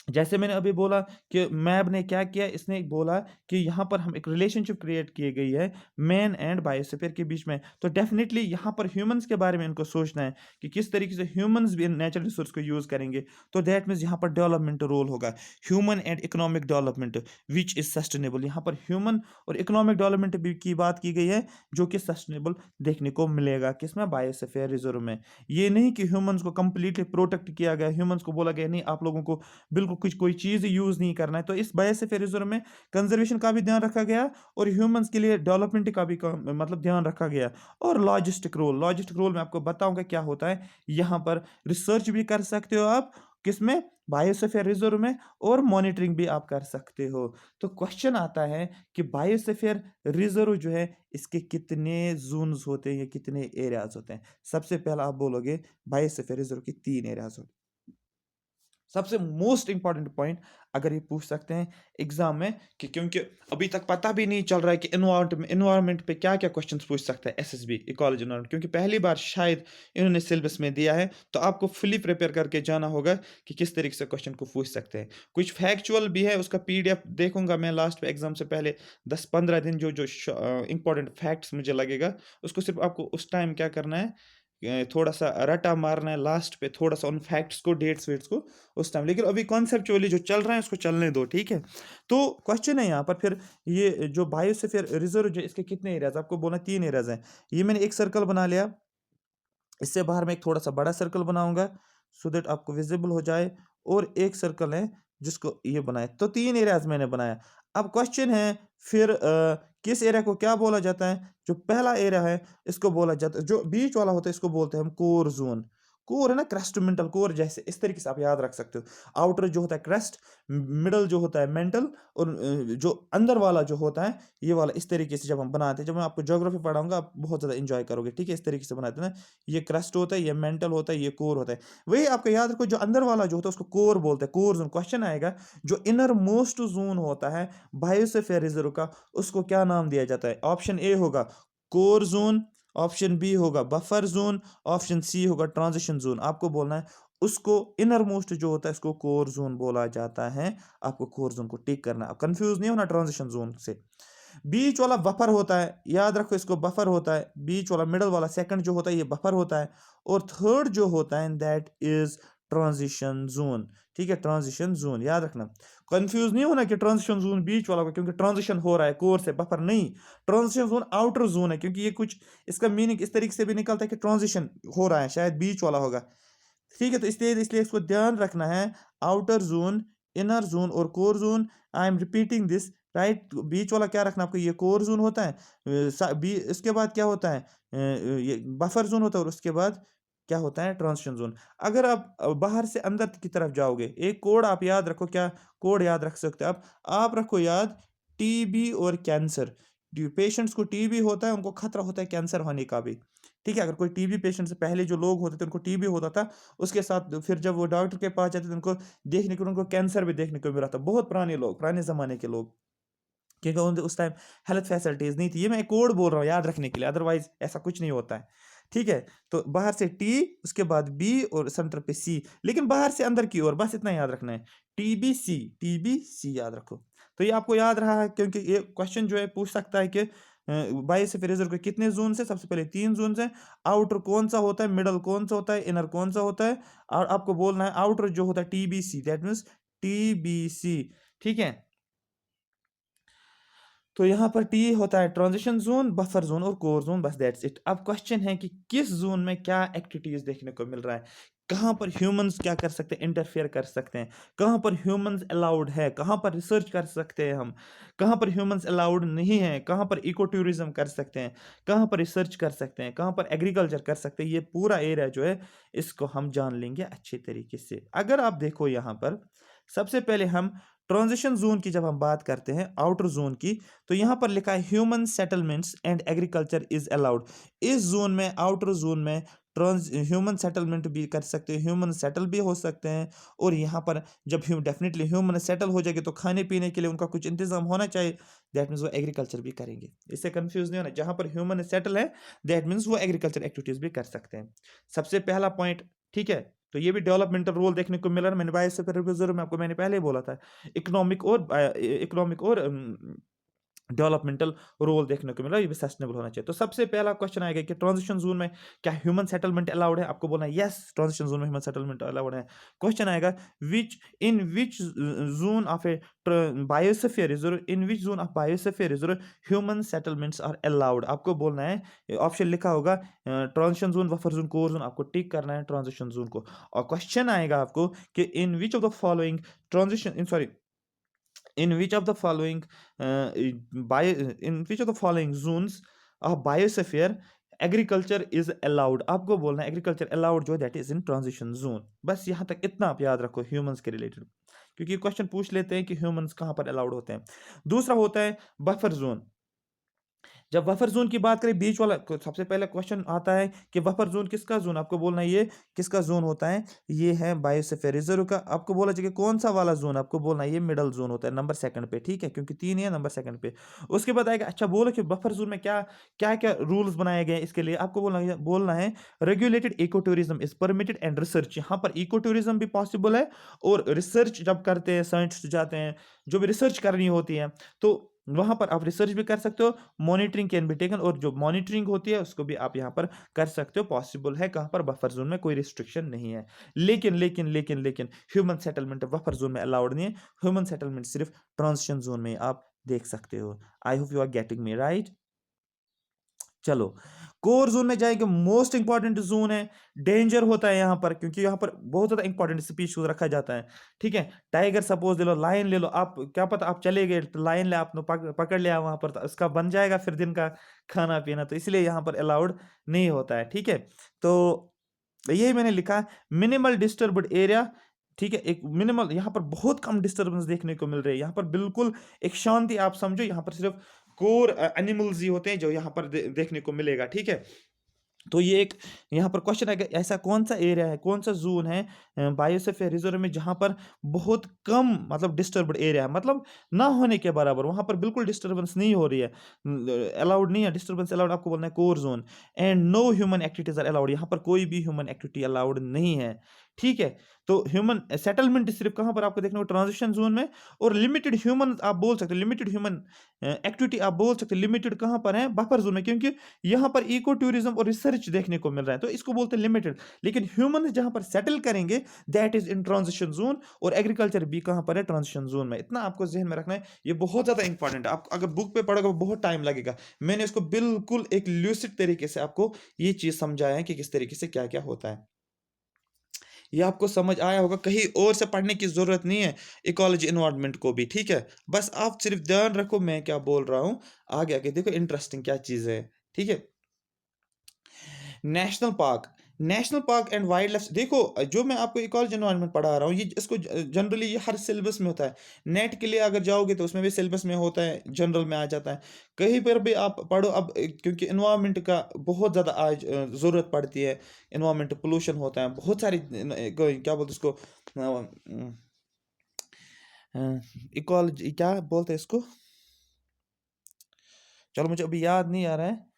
जैसे मैंने अभी बोला कि मैब ने क्या किया, इसने बोला कि यहाँ पर हम एक रिलेशनशिप क्रिएट की गई है मैन एंड बायोस्फीयर के बीच में, तो डेफिनेटली यहाँ पर ह्यूमंस के बारे में इनको सोचना है कि किस तरीके से ह्यूमंस भी नेचुरल रिसोर्स को यूज करेंगे। तो दैट मीन्स यहाँ पर डेवलपमेंट रोल होगा, human and economic development which is sustainable. यहाँ पर ह्यूमन और इकोनॉमिक डेवलपमेंट की बात की गई है जो कि सस्टेनेबल देखने को मिलेगा किसमें, बायोस्फीयर रिजर्व में। ये नहीं कि ह्यूमंस को कंप्लीटली प्रोटेक्ट किया गया, ह्यूमंस को बोला गया नहीं आप लोगों को बिल्कुल कुछ कोई चीज यूज नहीं करना है। तो इस बायोस्फीयर रिजर्व में कंजर्वेशन का भी ध्यान रखा गया और ह्यूमंस के लिए डेवलपमेंट का भी मतलब ध्यान रखा गया। और लॉजिस्टिक रोल में आपको बताऊंगा क्या होता है। यहाँ पर रिसर्च भी कर सकते हो आप किसमें, बायोस्फीयर रिजर्व में, और मॉनिटरिंग भी आप कर सकते हो। तो क्वेश्चन आता है कि बायोस्फीयर रिजर्व जो है इसके कितने जोन्स होते हैं, ये कितने एरियाज होते हैं। सबसे पहला आप बोलोगे बायोस्फीयर रिजर्व के 3 एरियाज होते हैं। सबसे मोस्ट इंपॉर्टेंट पॉइंट अगर ये पूछ सकते हैं एग्जाम में कि क्योंकि अभी तक पता भी नहीं चल रहा है कि इन्वायरमेंट पे क्या क्या क्वेश्चंस पूछ सकता है एसएसबी इकोलॉजी एनवायरमेंट, क्योंकि पहली बार शायद इन्होंने सिलेबस में दिया है। तो आपको फुली प्रिपेयर करके जाना होगा कि किस तरीके से क्वेश्चन को पूछ सकते हैं। कुछ फैक्चुअल भी है, उसका पीडीएफ देखूंगा मैं लास्ट पे एग्जाम से पहले 10-15 दिन, जो जो इंपॉर्टेंट फैक्ट्स मुझे लगेगा उसको सिर्फ आपको उस टाइम क्या करना है, थोड़ा सा रटा मारना है लास्ट पे, थोड़ा सा उन फैक्ट्स को, डेट्स वेट्स को उस टाइम, लेकिन अभी कॉन्सेप्चुअली जो चल रहा है उसको चलने दो, ठीक है। तो क्वेश्चन है यहाँ पर फिर, ये जो बायोस्फीयर रिजर्व जो इसके कितने एरियाज, आपको बोला 3 एरियाज हैं। ये मैंने एक सर्कल बना लिया, इससे बाहर मैं एक थोड़ा सा बड़ा सर्कल बनाऊंगा सो दैट आपको विजिबल हो जाए, और एक सर्कल है जिसको ये बनाए, तो 3 एरियाज मैंने बनाया। अब क्वेश्चन है फिर किस एरिया को क्या बोला जाता है? जो पहला एरिया है इसको बोला जाता है, जो बीच वाला होता है इसको बोलते हैं हम कोर जोन। कोर है ना, क्रेस्ट मेंटल कोर, जैसे इस तरीके से आप याद रख सकते हो। आउटर जो होता है क्रेस्ट, मिडल जो होता है मेंटल, और जो अंदर वाला जो होता है ये वाला, इस तरीके से जब हम बनाते हैं, जब मैं आपको ज्योग्राफी पढ़ाऊंगा आप बहुत ज़्यादा इंजॉय करोगे, ठीक है। इस तरीके से बनाते हैं ना, ये क्रस्ट होता है, ये मेंटल होता है, ये कोर होता है। वही आपको याद रखो, जो अंदर वाला जो होता है उसको कोर बोलते हैं, कोर जोन। क्वेश्चन आएगा जो इनर मोस्ट जोन होता है बायोस्फीयर रिजर्व का, उसको क्या नाम दिया जाता है? ऑप्शन ए होगा कोर जोन, ऑप्शन बी होगा बफर जोन, ऑप्शन सी होगा ट्रांजिशन जोन। आपको बोलना है उसको इनर मोस्ट जो होता है इसको कोर जोन बोला जाता है। आपको कोर जोन को टिक करना है, कंफ्यूज नहीं होना ट्रांजिशन जोन से। बीच वाला बफर होता है, याद रखो इसको बफर होता है। बीच वाला, मिडल वाला, सेकंड जो होता है ये बफर होता है, और थर्ड जो होता है दैट इज ट्रांजिशन जोन, ठीक है। ट्रांजिशन जोन याद रखना, कंफ्यूज नहीं होना कि ट्रांजिशन जोन बीच वाला होगा, क्योंकि ट्रांजिशन हो रहा है कोर से बफर नहीं। ट्रांजिशन जोन आउटर जोन है, क्योंकि ये कुछ इसका मीनिंग इस तरीके से भी निकलता है कि ट्रांजिशन हो रहा है, शायद बीच वाला होगा, ठीक है। तो इसलिए इसलिए इसको ध्यान रखना है, आउटर जोन, इनर जोन और core zone. I am repeating this, right. बीच वाला क्या रखना आपको, ये कोर जोन होता है, इसके बाद क्या होता है, ये बफर जोन होता है, और उसके बाद क्या होता है, ट्रांजिशन जोन। अगर आप बाहर से अंदर की तरफ जाओगे, एक कोड आप याद रखो, क्या कोड याद रख सकते हो आप रखो याद, टीबी और कैंसर। पेशेंट्स को टीबी होता है, उनको खतरा होता है कैंसर होने का भी, ठीक है। अगर कोई टीबी पेशेंट से पहले जो लोग होते थे उनको टीबी होता था, उसके साथ फिर जब वो डॉक्टर के पास जाते थे उनको देखने को, उनको कैंसर भी देखने को मिला था। बहुत पुराने लोग, पुराने ज़माने के लोग, क्योंकि उस टाइम हेल्थ फैसिलिटीज़ नहीं थी। ये मैं कोड बोल रहा हूँ याद रखने के लिए, अदरवाइज ऐसा कुछ नहीं होता है, ठीक है। तो बाहर से टी, उसके बाद बी, और सेंटर पे सी, लेकिन बाहर से अंदर की ओर, बस इतना याद रखना है, टीबीसी, टीबीसी याद रखो। तो ये आपको याद रहा है, क्योंकि ये क्वेश्चन जो है पूछ सकता है कि बायोस्फीयर रिजर्व के कितने जोन है? सबसे पहले 3 जोन है। आउटर कौन सा होता है, मिडल कौन सा होता है, इनर कौन सा होता है, और आपको बोलना है आउटर जो होता है टीबीसी, दैट मीन्स टीबीसी, ठीक है। तो यहाँ पर टी होता है ट्रांजिशन जोन, बफर जोन और कोर जोन, बस दैट्स इट। अब क्वेश्चन है कि किस जोन में क्या एक्टिविटीज देखने को मिल रहा है, कहाँ पर ह्यूमंस क्या कर सकते हैं, इंटरफेयर कर सकते हैं, कहाँ पर ह्यूमंस अलाउड है, कहाँ पर रिसर्च कर सकते हैं हम, कहाँ पर ह्यूमंस अलाउड नहीं है, कहाँ पर इको टूरिज्म कर सकते हैं, कहाँ पर रिसर्च कर सकते हैं, कहाँ पर एग्रीकल्चर कर सकते हैं। ये पूरा एरिया जो है इसको हम जान लेंगे अच्छे तरीके से। अगर आप देखो यहाँ पर, सबसे पहले हम ट्रांजिशन जोन की जब हम बात करते हैं, आउटर जोन की, तो यहाँ पर लिखा है human settlements and agriculture is allowed. इस जोन में, आउटर जोन में, ह्यूमन सेटलमेंट भी कर सकते हैं, ह्यूमन सेटल भी हो सकते हैं। और यहाँ पर जब डेफिनेटली ह्यूमन सेटल हो जाएंगे तो खाने पीने के लिए उनका कुछ इंतजाम होना चाहिए, दैट मीन्स वो एग्रीकल्चर भी करेंगे। इससे कंफ्यूज नहीं होना, जहाँ पर ह्यूमन सेटल है दैट मीन्स वो एग्रीकल्चर एक्टिविटीज भी कर सकते हैं। सबसे पहला पॉइंट, ठीक है। तो ये भी डेवलपमेंटल रोल देखने को मिल रहा है। मैंने बायोस्फीयर रिजर्व में आपको मैंने पहले ही बोला था, इकोनॉमिक और डेवलपमेंटल रोल देखने को मिला, ये भी सस्टेनेबल होना चाहिए। तो सबसे पहला क्वेश्चन आएगा कि ट्रांजिशन जोन में क्या ह्यूमन सेटलमेंट अलाउड है? आपको बोलना है यस, ट्रांजिशन जोन में ह्यूमन सेटलमेंट अलाउड है। क्वेश्चन आएगा which zone of a biosphere reserve, in which zone of biosphere reserve human settlements are allowed. आपको बोलना है, ऑप्शन लिखा होगा transition zone, buffer zone, core zone, आपको टिक करना है ट्रांजिशन जोन को। और क्वेश्चन आएगा आपको कि in which of the following transition in sorry in which of the following in which of the following zones of biosphere agriculture is allowed. आपको बोलना है एग्रीकल्चर अलाउड जो that is in transition zone. बस यहाँ तक इतना आप याद रखो ह्यूमंस के रिलेटेड, क्योंकि क्वेश्चन पूछ लेते हैं कि ह्यूमंस कहाँ पर अलाउड होते हैं। दूसरा होता है बफर जोन। जब बफर जोन की बात करें, बीच वाला सबसे पहले क्वेश्चन आता है कि बफर जोन किसका जोन, आपको बोलना है ये किसका जोन होता है, ये है बायोस्फीयर रिजर्व का। आपको बोला चाहिए कौन सा वाला जोन, आपको बोलना है ये मिडल जोन होता है, नंबर सेकंड पे, ठीक है, क्योंकि 3 है, नंबर सेकंड पे। उसके बाद आएगा, अच्छा बोलो कि बफर जोन में क्या क्या क्या रूल्स बनाए गए इसके लिए। आपको बोलना है regulated eco tourism is permitted and research. यहाँ पर इको टूरिज्म भी पॉसिबल है, और रिसर्च जब करते हैं, साइंटिस्ट जाते हैं जो भी रिसर्च करनी होती है, तो वहां पर आप रिसर्च भी कर सकते हो, मॉनिटरिंग कैन बी टेकन, और जो मॉनिटरिंग होती है उसको भी आप यहाँ पर कर सकते हो, पॉसिबल है कहाँ पर, बफर जोन में, कोई रिस्ट्रिक्शन नहीं है। लेकिन ह्यूमन सेटलमेंट बफर जोन में अलाउड नहीं है, ह्यूमन सेटलमेंट सिर्फ ट्रांजिशन जोन में आप देख सकते हो। I hope you are getting me right. चलो, कोर जोन में जाएंगे, मोस्ट इंपॉर्टेंट जोन है, डेंजर होता है यहाँ पर, क्योंकि यहाँ पर बहुत ज्यादा इंपॉर्टेंट स्पीच रखा जाता है। ठीक है, टाइगर सपोज ले लो, लायन ले लो, आप क्या पता आप चले गए तो लायन ले आपने पकड़ लिया वहां पर, तो उसका बन जाएगा फिर दिन का खाना पीना, तो इसलिए यहाँ पर अलाउड नहीं होता है। ठीक है, तो यही मैंने लिखा, मिनिमल डिस्टर्ब्ड एरिया। ठीक है, एक मिनिमल, यहाँ पर बहुत कम डिस्टर्बेंस देखने को मिल रही है, यहाँ पर बिल्कुल एक शांति, आप समझो यहाँ पर सिर्फ कोर एनिमल्स ही होते हैं जो यहाँ पर देखने को मिलेगा। ठीक है, तो ये एक यहाँ पर क्वेश्चन है कि ऐसा कौन सा एरिया है, कौन सा जोन है बायोस्फीयर रिजर्व में जहाँ पर बहुत कम मतलब डिस्टर्ब्ड एरिया है, मतलब ना होने के बराबर, वहाँ पर बिल्कुल डिस्टर्बेंस नहीं हो रही है, अलाउड नहीं है डिस्टर्बेंस, अलाउड आपको बोलना है core zone. And no human activities are allowed, यहाँ पर कोई भी ह्यूमन एक्टिविटी अलाउड नहीं है। ठीक है, तो ह्यूमन सेटलमेंट सिर्फ कहाँ पर आपको देखने को, ट्रांजिशन जोन में, और लिमिटेड ह्यूमन आप बोल सकते हो, लिमिटेड ह्यूमन एक्टिविटी आप बोल सकते हो, लिमिटेड कहाँ पर है, बफर जोन में, क्योंकि यहाँ पर इको टूरिज्म और रिसर्च देखने को मिल रहा है, तो इसको बोलते हैं लिमिटेड। लेकिन ह्यूमन जहां पर सेटल करेंगे that is in transition zone, और एग्रीकल्चर भी कहां पर है, ट्रांजिशन जोन में। इतना आपको जहन में रखना है, ये बहुत ज्यादा इंपॉर्टेंट है, आप अगर बुक पे पढ़ोगे बहुत टाइम लगेगा, मैंने इसको बिल्कुल एक ल्यूसिड तरीके से आपको ये चीज समझाया है कि किस तरीके से क्या क्या होता है। ये आपको समझ आया होगा, कहीं और से पढ़ने की जरूरत नहीं है इकोलॉजी इन्वायरमेंट को भी। ठीक है, बस आप सिर्फ ध्यान रखो मैं क्या बोल रहा हूं, आगे आगे देखो इंटरेस्टिंग क्या चीज है। ठीक है, national park, national park and wild life, देखो जो मैं आपको इकोलॉजी एनवायरनमेंट पढ़ा रहा हूँ, ये इसको जनरली ये हर सिलेबस में होता है, नेट के लिए अगर जाओगे तो उसमें भी सिलेबस में होता है, जनरल में आ जाता है, कहीं पर भी आप पढ़ो। अब क्योंकि इन्वायरमेंट का बहुत ज़्यादा आज ज़रूरत पड़ती है, इन्वायरमेंट पोल्यूशन होता है, बहुत सारी क्या बोलते हैं इसको, इकोलॉजी क्या बोलते हैं इसको, चलो मुझे अभी याद नहीं आ रहा है,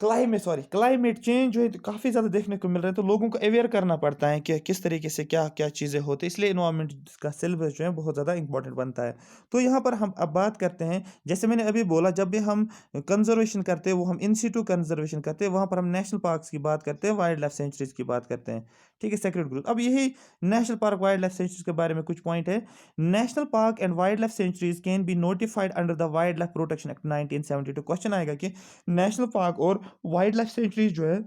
क्लाइमेट चेंज जो है तो काफ़ी ज़्यादा देखने को मिल रहा है, तो लोगों को अवेयर करना पड़ता है कि किस तरीके से क्या क्या चीज़ें होती हैं, इसलिए इन्वायरमेंट का सिलेबस जो है बहुत ज़्यादा इंपॉर्टेंट बनता है। तो यहाँ पर हम अब बात करते हैं, जैसे मैंने अभी बोला, जब भी हम कंजर्वेशन करते हैं वो हम इन सिटू कंजर्वेशन करते हैं, वहाँ पर हम नेशनल पार्क्स की बात करते हैं, वाइल्ड लाइफ सेंचुरीज की बात करते हैं। ठीक है, सेक्रेट ग्रुप। अब यही national park wildlife sanctuaries के बारे में कुछ पॉइंट है। National park and wildlife sanctuaries can be notified under the wildlife protection act 1972। Question आएगा कि नेशनल पार्क और वाइल्ड लाइफ सेंचुरीज जो है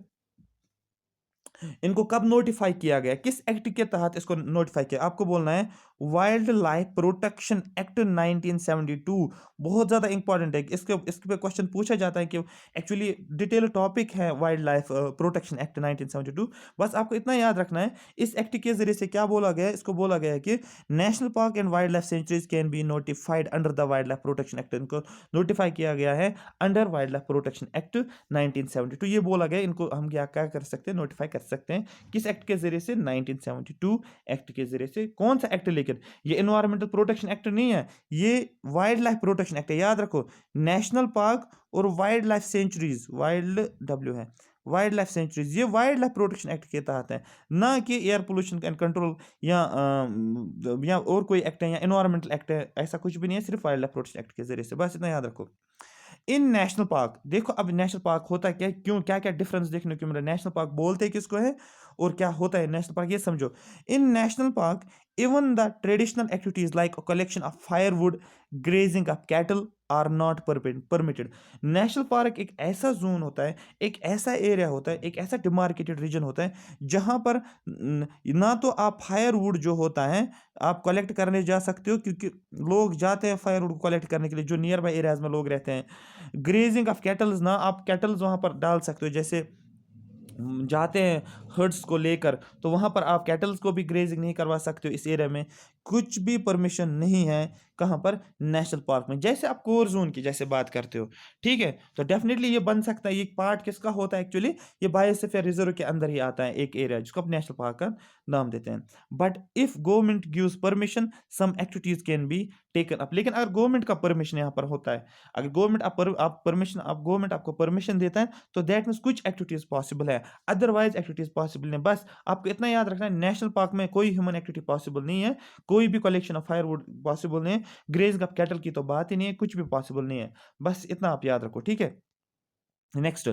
इनको कब नोटिफाई किया गया, किस एक्ट के तहत इसको नोटिफाई किया, आपको बोलना है वाइल्ड लाइफ प्रोटेक्शन एक्ट 1972। बहुत ज़्यादा इंपॉर्टेंट है, इसके पे क्वेश्चन पूछा जाता है कि एक्चुअली डिटेल टॉपिक है वाइल्ड लाइफ प्रोटेक्शन एक्ट 1972। बस आपको इतना याद रखना है, इस एक्ट के जरिए से क्या बोला गया है, इसको बोला गया है कि national park and wildlife sanctuaries can be notified under the wildlife protection act, इनको नोटिफाई किया गया है under wild life protection act 1972। ये बोला गया, इनको हम क्या क्या कर सकते हैं, नोटिफाई कर सकते हैं, किस एक्ट के जरिए से, 1972 एक्ट के जरिए से। कौन सा एक्ट, लेकिन ये इन्वायरमेंटल प्रोटेक्शन एक्ट नहीं है, ये वाइल्ड लाइफ प्रोटेक्शन एक्ट है, याद रखो। नेशनल पार्क और wildlife centuries, wild W है, वाइल्ड लाइफ सेंचुरीज, ये वाइल्ड लाइफ प्रोटेक्शन एक्ट के तहत है, ना कि एयर पोल्यूशन एंड कंट्रोल या और कोई एक्ट है या इन्वायरमेंटल एक्ट है, ऐसा कुछ भी नहीं है, सिर्फ वाइल्ड लाइफ प्रोटेक्शन एक्ट के जरिए से, बस इतना याद रखो। इन नेशनल पार्क, देखो अब नेशनल पार्क होता है क्या, क्यों, क्या क्या डिफरेंस देखने को मिल रहा है, नेशनल पार्क बोलते हैं किसको है और क्या होता है नेशनल पार्क, ये समझो। In national park even the traditional activities like collection of firewood, grazing of cattle are not permitted. National park एक ऐसा जोन होता है, एक ऐसा एरिया होता है, एक ऐसा डिमार्केटेड रीजन होता है जहां पर ना तो आप फायरवुड जो होता है आप कलेक्ट करने जा सकते हो, क्योंकि लोग जाते हैं फायरवुड कलेक्ट करने के लिए, जो नियर बाई एरियाज में लोग रहते हैं। ग्रेजिंग ऑफ कैटल्स, ना आप कैटल्स वहाँ पर डाल सकते हो, जैसे जाते हैं हर्ड्स को लेकर, तो वहाँ पर आप कैटल्स को भी ग्रेजिंग नहीं करवा सकते हो, इस एरिया में कुछ भी परमिशन नहीं है, कहाँ पर, नेशनल पार्क में। जैसे आप कोर जोन की जैसे बात करते हो, ठीक है, तो डेफिनेटली ये बन सकता है, ये पार्ट किसका होता है एक्चुअली, ये बायोस्फीयर रिजर्व के अंदर ही आता है एक एरिया जिसको आप नेशनल पार्क का नाम देते हैं। But if government gives permission some activities can be taken up, लेकिन अगर गवर्नमेंट का परमिशन यहाँ पर होता है, अगर गवर्नमेंट आप परमिशन, आप गवर्नमेंट आपको परमिशन देता है, तो दैट मीन्स कुछ एक्टिविटीज पॉसिबल है, अदरवाइज एक्टिविटीज पॉसिबल नहीं। बस आपको इतना याद रखना है, नेशनल पार्क में कोई ह्यूमन एक्टिविटी पॉसिबल नहीं है, कोई भी कलेक्शन ऑफ फायरवुड पॉसिबल नहीं है, ग्रेजिंग ऑफ कैटल की तो बात ही नहीं है, कुछ भी पॉसिबल नहीं है। बस इतना आप याद रखो, ठीक है। Next,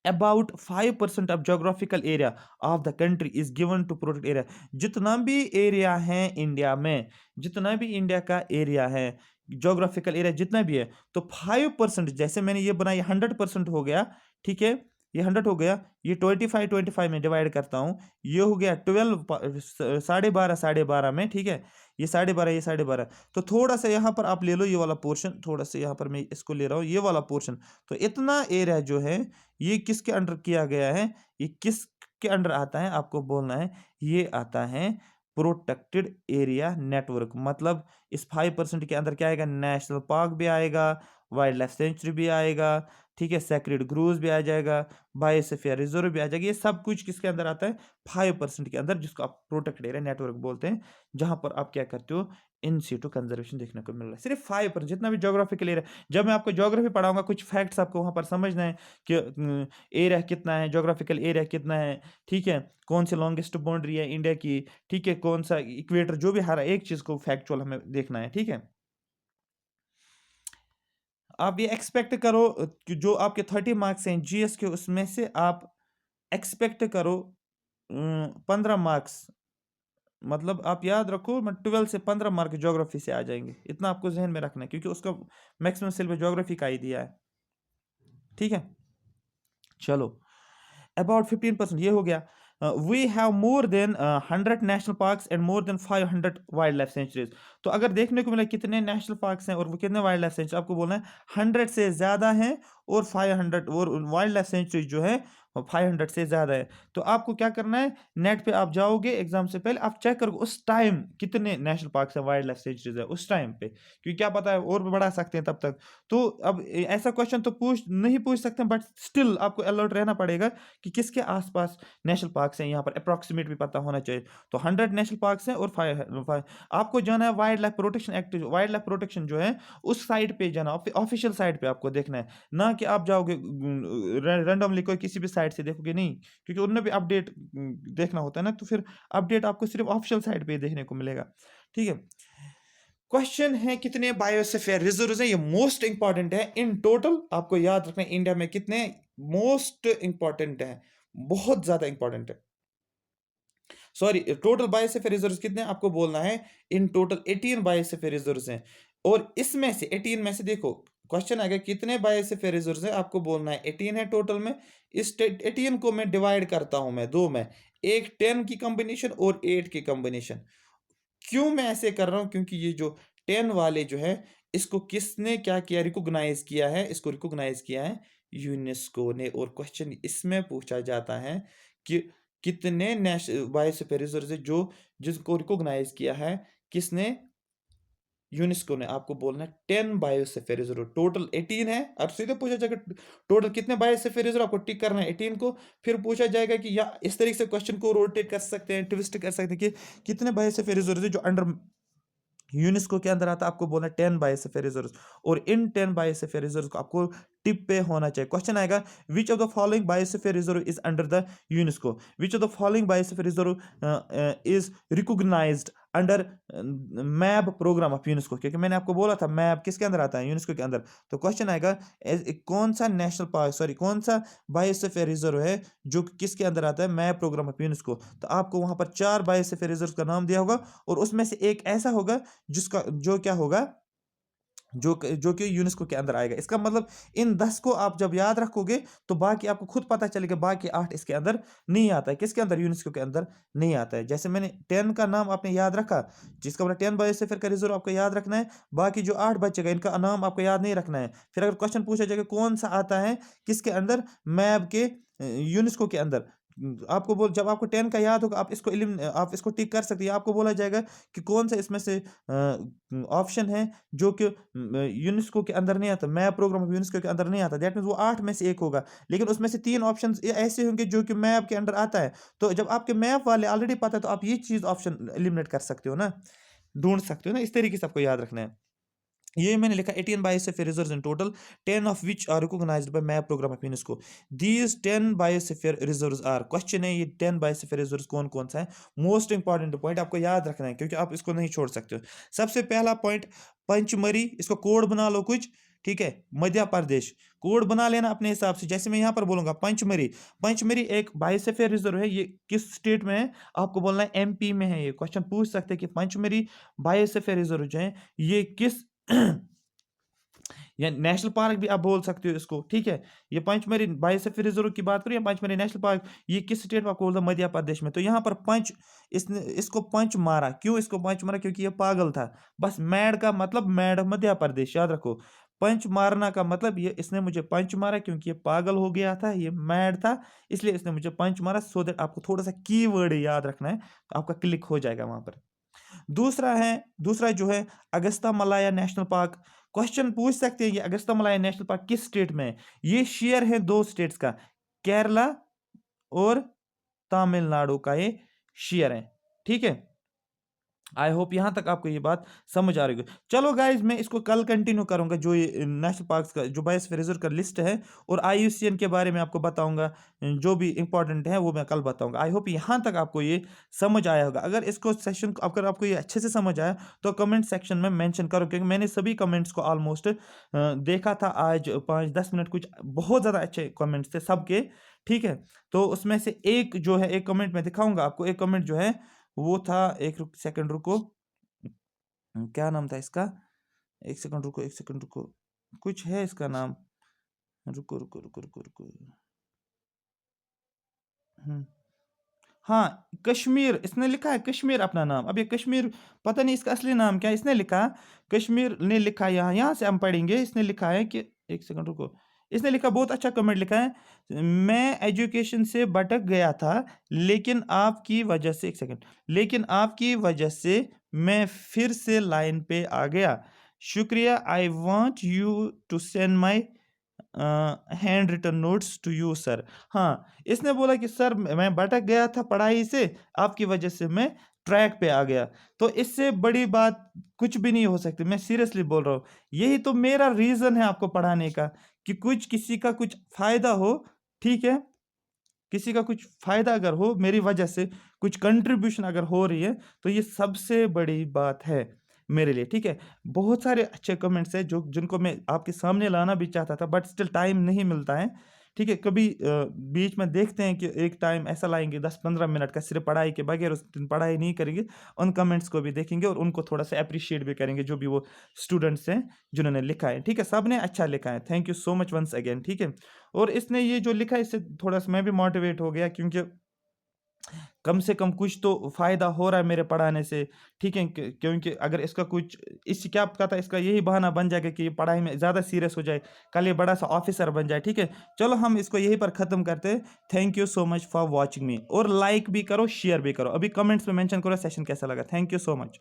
about 5% of geographical area of the country is given to protect area. जितना भी एरिया है इंडिया में, जितना भी इंडिया का एरिया है, जोग्राफिकल एरिया जितना भी है, तो 5%, जैसे मैंने ये बनाया 100% हो गया, ठीक है, ये 100 हो गया, ये 25 में डिवाइड करता हूँ, ये हो गया 12, 12.5 में, ठीक है, ये 12.5, ये 12.5, तो थोड़ा सा यहाँ पर आप ले लो ये वाला पोर्शन, थोड़ा सा यहाँ पर मैं इसको ले रहा हूँ, ये वाला पोर्शन, तो इतना एरिया जो है ये किसके अंडर किया गया है, ये किसके अंडर आता है, आपको बोलना है, ये आता है प्रोटेक्टेड एरिया नेटवर्क। मतलब इस 5% के अंदर क्या आएगा, नेशनल पार्क भी आएगा, वाइल्ड लाइफ सेंचुरी भी आएगा, ठीक है, सेक्रेड ग्रोव्स भी आ जाएगा, बायोस्फीयर रिजर्व भी आ जाएगा। ये सब कुछ किसके अंदर आता है, 5% के अंदर, जिसको आप प्रोटेक्टेड एरिया नेटवर्क बोलते हैं, जहां पर आप क्या करते हो, इन सीटू कंजर्वेशन देखने को मिल रहा है। सिर्फ 5%, जितना भी ज्योग्राफिकल एरिया, जब मैं आपको ज्योग्राफी पढ़ाऊंगा, कुछ फैक्ट्स आपको वहां पर समझना है कि एरिया कितना है, ज्योग्राफिकल एरिया कितना है, ठीक है, कौन सी लॉन्गेस्ट बाउंड्री है इंडिया की, ठीक है, कौन सा इक्वेटर, जो भी हर एक चीज को फैक्चुअल हमें देखना है, ठीक है। आप ये एक्सपेक्ट करो कि जो आपके 30 मार्क्स हैं जीएस के, उसमें से आप एक्सपेक्ट करो 15 मार्क्स, मतलब आप याद रखो, 12 से 15 मार्क ज्योग्राफी से आ जाएंगे, इतना आपको जहन में रखना है, क्योंकि उसका मैक्सिमम सिलेबस ज्योग्राफी का ही दिया है, ठीक है। चलो, अबाउट 15% ये हो गया। We have more than 100 national parks and more than 500 wildlife sanctuaries. तो अगर देखने को मिला कितने नेशनल पार्क्स हैं और वो कितने वाइल्ड लाइफ सेंचुरी, आपको बोलना है 100 से ज़्यादा है, और 500, और वाइल्ड लाइफ सेंचुरी जो है वो 500 से ज़्यादा है। तो आपको क्या करना है, नेट पे आप जाओगे एग्जाम से पहले, आप चेक करोगे उस टाइम कितने नेशनल पार्क्स हैं, वाइल्ड लाइफ सेंचुरीज है उस टाइम पे, क्योंकि क्या पता है और भी बढ़ा सकते हैं तब तक। तो अब ऐसा क्वेश्चन तो नहीं पूछ सकते, बट स्टिल आपको अलर्ट रहना पड़ेगा कि किसके आसपास नेशनल पार्क्स हैं, यहाँ पर अप्रॉक्सीमेट भी पता होना चाहिए। तो 100 नेशनल पार्क्स हैं और 5 आपको जाना है wild life protection act, wild life protection जो है उस साइट पे जाना, ऑफिशियल साइट पे आपको देखना है, ना कि आप जाओगे रैंडमली कोई किसी भी साइट से देखोगे, नहीं, क्योंकि उन्हें भी अपडेट देखना होता है ना, तो फिर अपडेट आपको सिर्फ ऑफिशियल साइट पे देखने को मिलेगा, ठीक है। क्वेश्चन है कितने बायोस्फीयर रिजर्व्स हैं, ये मोस्ट इंपॉर्टेंट है। इन टोटल आपको याद रखना है इंडिया में कितने, मोस्ट इंपॉर्टेंट है, बहुत ज्यादा इंपॉर्टेंट है। सॉरी, टोटल बायोस्फीयर रिजर्व्स कितने आपको बोलना है, इन टोटल 18 बायोस्फीयर रिजर्व्स हैं, और इसमें से 18 में से देखो क्वेश्चन आएगा कितने बायोस्फीयर रिजर्व्स हैं, आपको बोलना है 18 है टोटल में। इस 18 को मैं डिवाइड करता हूं मैं दो में, एक 10 की कॉम्बिनेशन और 8 की कॉम्बिनेशन। क्यों मैं ऐसे कर रहा हूं, क्योंकि ये जो 10 वाले जो है, इसको किसने क्या किया, रिकॉग्नाइज किया है, इसको रिकॉग्नाइज किया है यूनेस्को ने। और क्वेश्चन इसमें पूछा जाता है कि कितने बायोस्फीयर रिजर्व है जो जिसको रिकॉग्नाइज किया है किसने, यूनेस्को ने। आपको बोलना है 10 बायोस्फीयर रिजर्व, टोटल 18 है। अब सीधे पूछा जाएगा टोटल कितने बायोस्फीयर रिजर्व, आपको टिक करना है 18 को। फिर पूछा जाएगा कि या इस तरीके से क्वेश्चन को रोटेट कर सकते हैं, ट्विस्ट कर सकते हैं कि कितने बायोस्फीयर रिजर्व है जो अंडर यूनेस्को के अंदर आता है, आपको बोलना 10 बायोस्फीयर रिजर्व, और इन 10 बायोस्फीयर रिजर्व को आपको टिप पे होना चाहिए। क्वेश्चन आएगा which of the following biosphere reserve is under the UNESCO, which of the following biosphere reserve is recognised under MAB programme of UNESCO, क्योंकि मैंने आपको बोला था मैप किसके अंदर आता है, यूनेस्को के अंदर। तो क्वेश्चन आएगा कौन सा नेशनल पार्क, सॉरी कौन सा बायोस्फीयर रिजर्व है जो किसके अंदर आता है, मैप प्रोग्राम ऑफ यूनेस्को। तो आपको वहां पर 4 बायोस्फीयर रिजर्व का नाम दिया होगा, और उसमें से एक ऐसा होगा जिसका जो क्या होगा, जो कि यूनेस्को के अंदर आएगा। इसका मतलब इन 10 को आप जब याद रखोगे तो बाकी आपको खुद पता चलेगा, बाकी 8 इसके अंदर नहीं आता है। किसके अंदर, यूनेस्को के अंदर नहीं आता है। जैसे मैंने 10 का नाम आपने याद रखा, जिसका मतलब 10 बायोस्फीयर का रिजर्व आपको याद रखना है, बाकी जो 8 बचेगा इनका नाम आपको याद नहीं रखना है। फिर अगर क्वेश्चन पूछा जाएगा कौन सा आता है किसके अंदर, मैप के यूनेस्को के अंदर, आपको बोल जब आपको 10 का याद होगा आप इसको टिक कर सकते हैं। आपको बोला जाएगा कि कौन सा इसमें से ऑप्शन है जो कि यूनेस्को के अंदर नहीं आता, मैप प्रोग्राम ऑफ यूनेस्को के अंदर नहीं आता, दैट मीन्स वो 8 में से एक होगा। लेकिन उसमें से 3 ऑप्शन ऐसे होंगे जो कि मैप के अंदर आता है। तो जब आपके मैप वाले ऑलरेडी पता है तो आप ये चीज ऑप्शन एलिमिनेट कर सकते हो ना, ढूंढ सकते हो ना, इस तरीके से आपको याद रखना है। ये मैंने लिखा 18 biosphere reserves in total, 10 of which are recognized by map program of UNESCO. These 10 biosphere reserves are, question है ये 10 biosphere reserves कौन कौन सा है। मोस्ट इंपॉर्टेंट पॉइंट आपको याद रखना है क्योंकि आप इसको नहीं छोड़ सकते हो। सबसे पहला पॉइंट पंचमरी, इसको कोड बना लो कुछ, ठीक है। मध्य प्रदेश, कोड बना लेना अपने हिसाब से। जैसे मैं यहाँ पर बोलूंगा पंचमरी, पंचमरी एक बायोस्फीयर रिजर्व है। ये किस स्टेट में है आपको बोलना है, एमपी में है। ये क्वेश्चन पूछ सकते हैं कि पंचमरी बायोस्फीयर रिजर्व जो है ये किस या नेशनल पार्क भी आप बोल सकते हो इसको, ठीक है। ये पंचमरी बायोस्फीयर रिजर्व की बात करूँ या पंचमरी नेशनल पार्क, ये किस स्टेट में आपको बोलता है, मध्य प्रदेश में। तो यहाँ पर पंच, इसने इसको पंच मारा, क्यों इसको पंच मारा, क्योंकि ये पागल था। बस मैड का मतलब मैड मध्य प्रदेश, याद रखो। पंच मारना का मतलब ये इसने मुझे पंच मारा क्योंकि ये पागल हो गया था, ये मैड था, इसलिए इसने मुझे पंच मारा। सो दैट आपको थोड़ा सा कीवर्ड याद रखना है, आपका क्लिक हो जाएगा वहां पर। दूसरा जो है Agastya Malaya national park. Question पूछ सकते हैं ये अगस्ता मलाया नेशनल पार्क किस स्टेट में है। ये शेयर है दो स्टेट्स का, केरला और तमिलनाडु का ये शेयर है, ठीक है। आई होप यहां तक आपको ये बात समझ आ रही होगी। चलो गाइज, मैं इसको कल कंटिन्यू करूंगा, जो ये नेशनल पार्क्स का जो बायोस्फीयर रिजर्व का लिस्ट है, और IUCN के बारे में आपको बताऊंगा, जो भी इंपॉर्टेंट है वो मैं कल बताऊंगा। आई होप यहां तक आपको ये समझ आया होगा। अगर इसको सेशन, अगर आपको ये अच्छे से समझ आया तो कमेंट सेक्शन में मेंशन करो, क्योंकि मैंने सभी कमेंट्स को ऑलमोस्ट देखा था आज 5-10 मिनट, कुछ बहुत ज़्यादा अच्छे कमेंट्स थे सबके, ठीक है। तो उसमें से एक जो है, एक कमेंट मैं दिखाऊंगा आपको। एक कमेंट जो है वो था, सेकंड रुको, क्या नाम था इसका, एक सेकंड रुको, एक सेकंड रुको, कुछ है इसका नाम, रुको रुको रुको रुको रुको। हम्म, हाँ, कश्मीर, इसने लिखा है कश्मीर अपना नाम। अब ये कश्मीर, पता नहीं इसका असली नाम क्या है, इसने लिखा कश्मीर, ने लिखा यहाँ, यहाँ से हम पढ़ेंगे। इसने लिखा है कि, एक सेकंड रुको, इसने लिखा, बहुत अच्छा कमेंट लिखा है, मैं एजुकेशन से भटक गया था लेकिन आपकी वजह से, एक सेकंड, लेकिन आपकी वजह से मैं फिर से लाइन पे आ गया, शुक्रिया। I want you to send my handwritten notes to you sir. हाँ, इसने बोला कि सर मैं भटक गया था पढ़ाई से, आपकी वजह से मैं ट्रैक पे आ गया। तो इससे बड़ी बात कुछ भी नहीं हो सकती, मैं सीरियसली बोल रहा हूँ। यही तो मेरा रीज़न है आपको पढ़ाने का, कि कुछ किसी का कुछ फ़ायदा हो, ठीक है। किसी का कुछ फ़ायदा अगर हो मेरी वजह से, कुछ कंट्रीब्यूशन अगर हो रही है, तो ये सबसे बड़ी बात है मेरे लिए, ठीक है। बहुत सारे अच्छे कमेंट्स हैं जो जिनको मैं आपके सामने लाना भी चाहता था, बट स्टिल टाइम नहीं मिलता है, ठीक है। कभी बीच में देखते हैं कि एक टाइम ऐसा लाएंगे 10-15 मिनट का, सिर्फ पढ़ाई के बगैर, उस दिन पढ़ाई नहीं करेंगे, उन कमेंट्स को भी देखेंगे और उनको थोड़ा सा अप्रिशिएट भी करेंगे, जो भी वो स्टूडेंट्स हैं जिन्होंने लिखा है, ठीक है। सब ने अच्छा लिखा है, thank you so much once again, ठीक है। और इसने ये जो लिखा है, इससे थोड़ा सा मैं भी मोटिवेट हो गया, क्योंकि कम से कम कुछ तो फ़ायदा हो रहा है मेरे पढ़ाने से, ठीक है। क्योंकि अगर इसका कुछ, इससे क्या पता, इसका यही बहाना बन जाएगा कि ये पढ़ाई में ज़्यादा सीरियस हो जाए, कल ये बड़ा सा ऑफिसर बन जाए, ठीक है। चलो हम इसको यहीं पर ख़त्म करते हैं। Thank you so much for watching मी, और लाइक भी करो, शेयर भी करो। अभी कमेंट्स में मेंशन करो सेशन कैसा लगा। Thank you so much.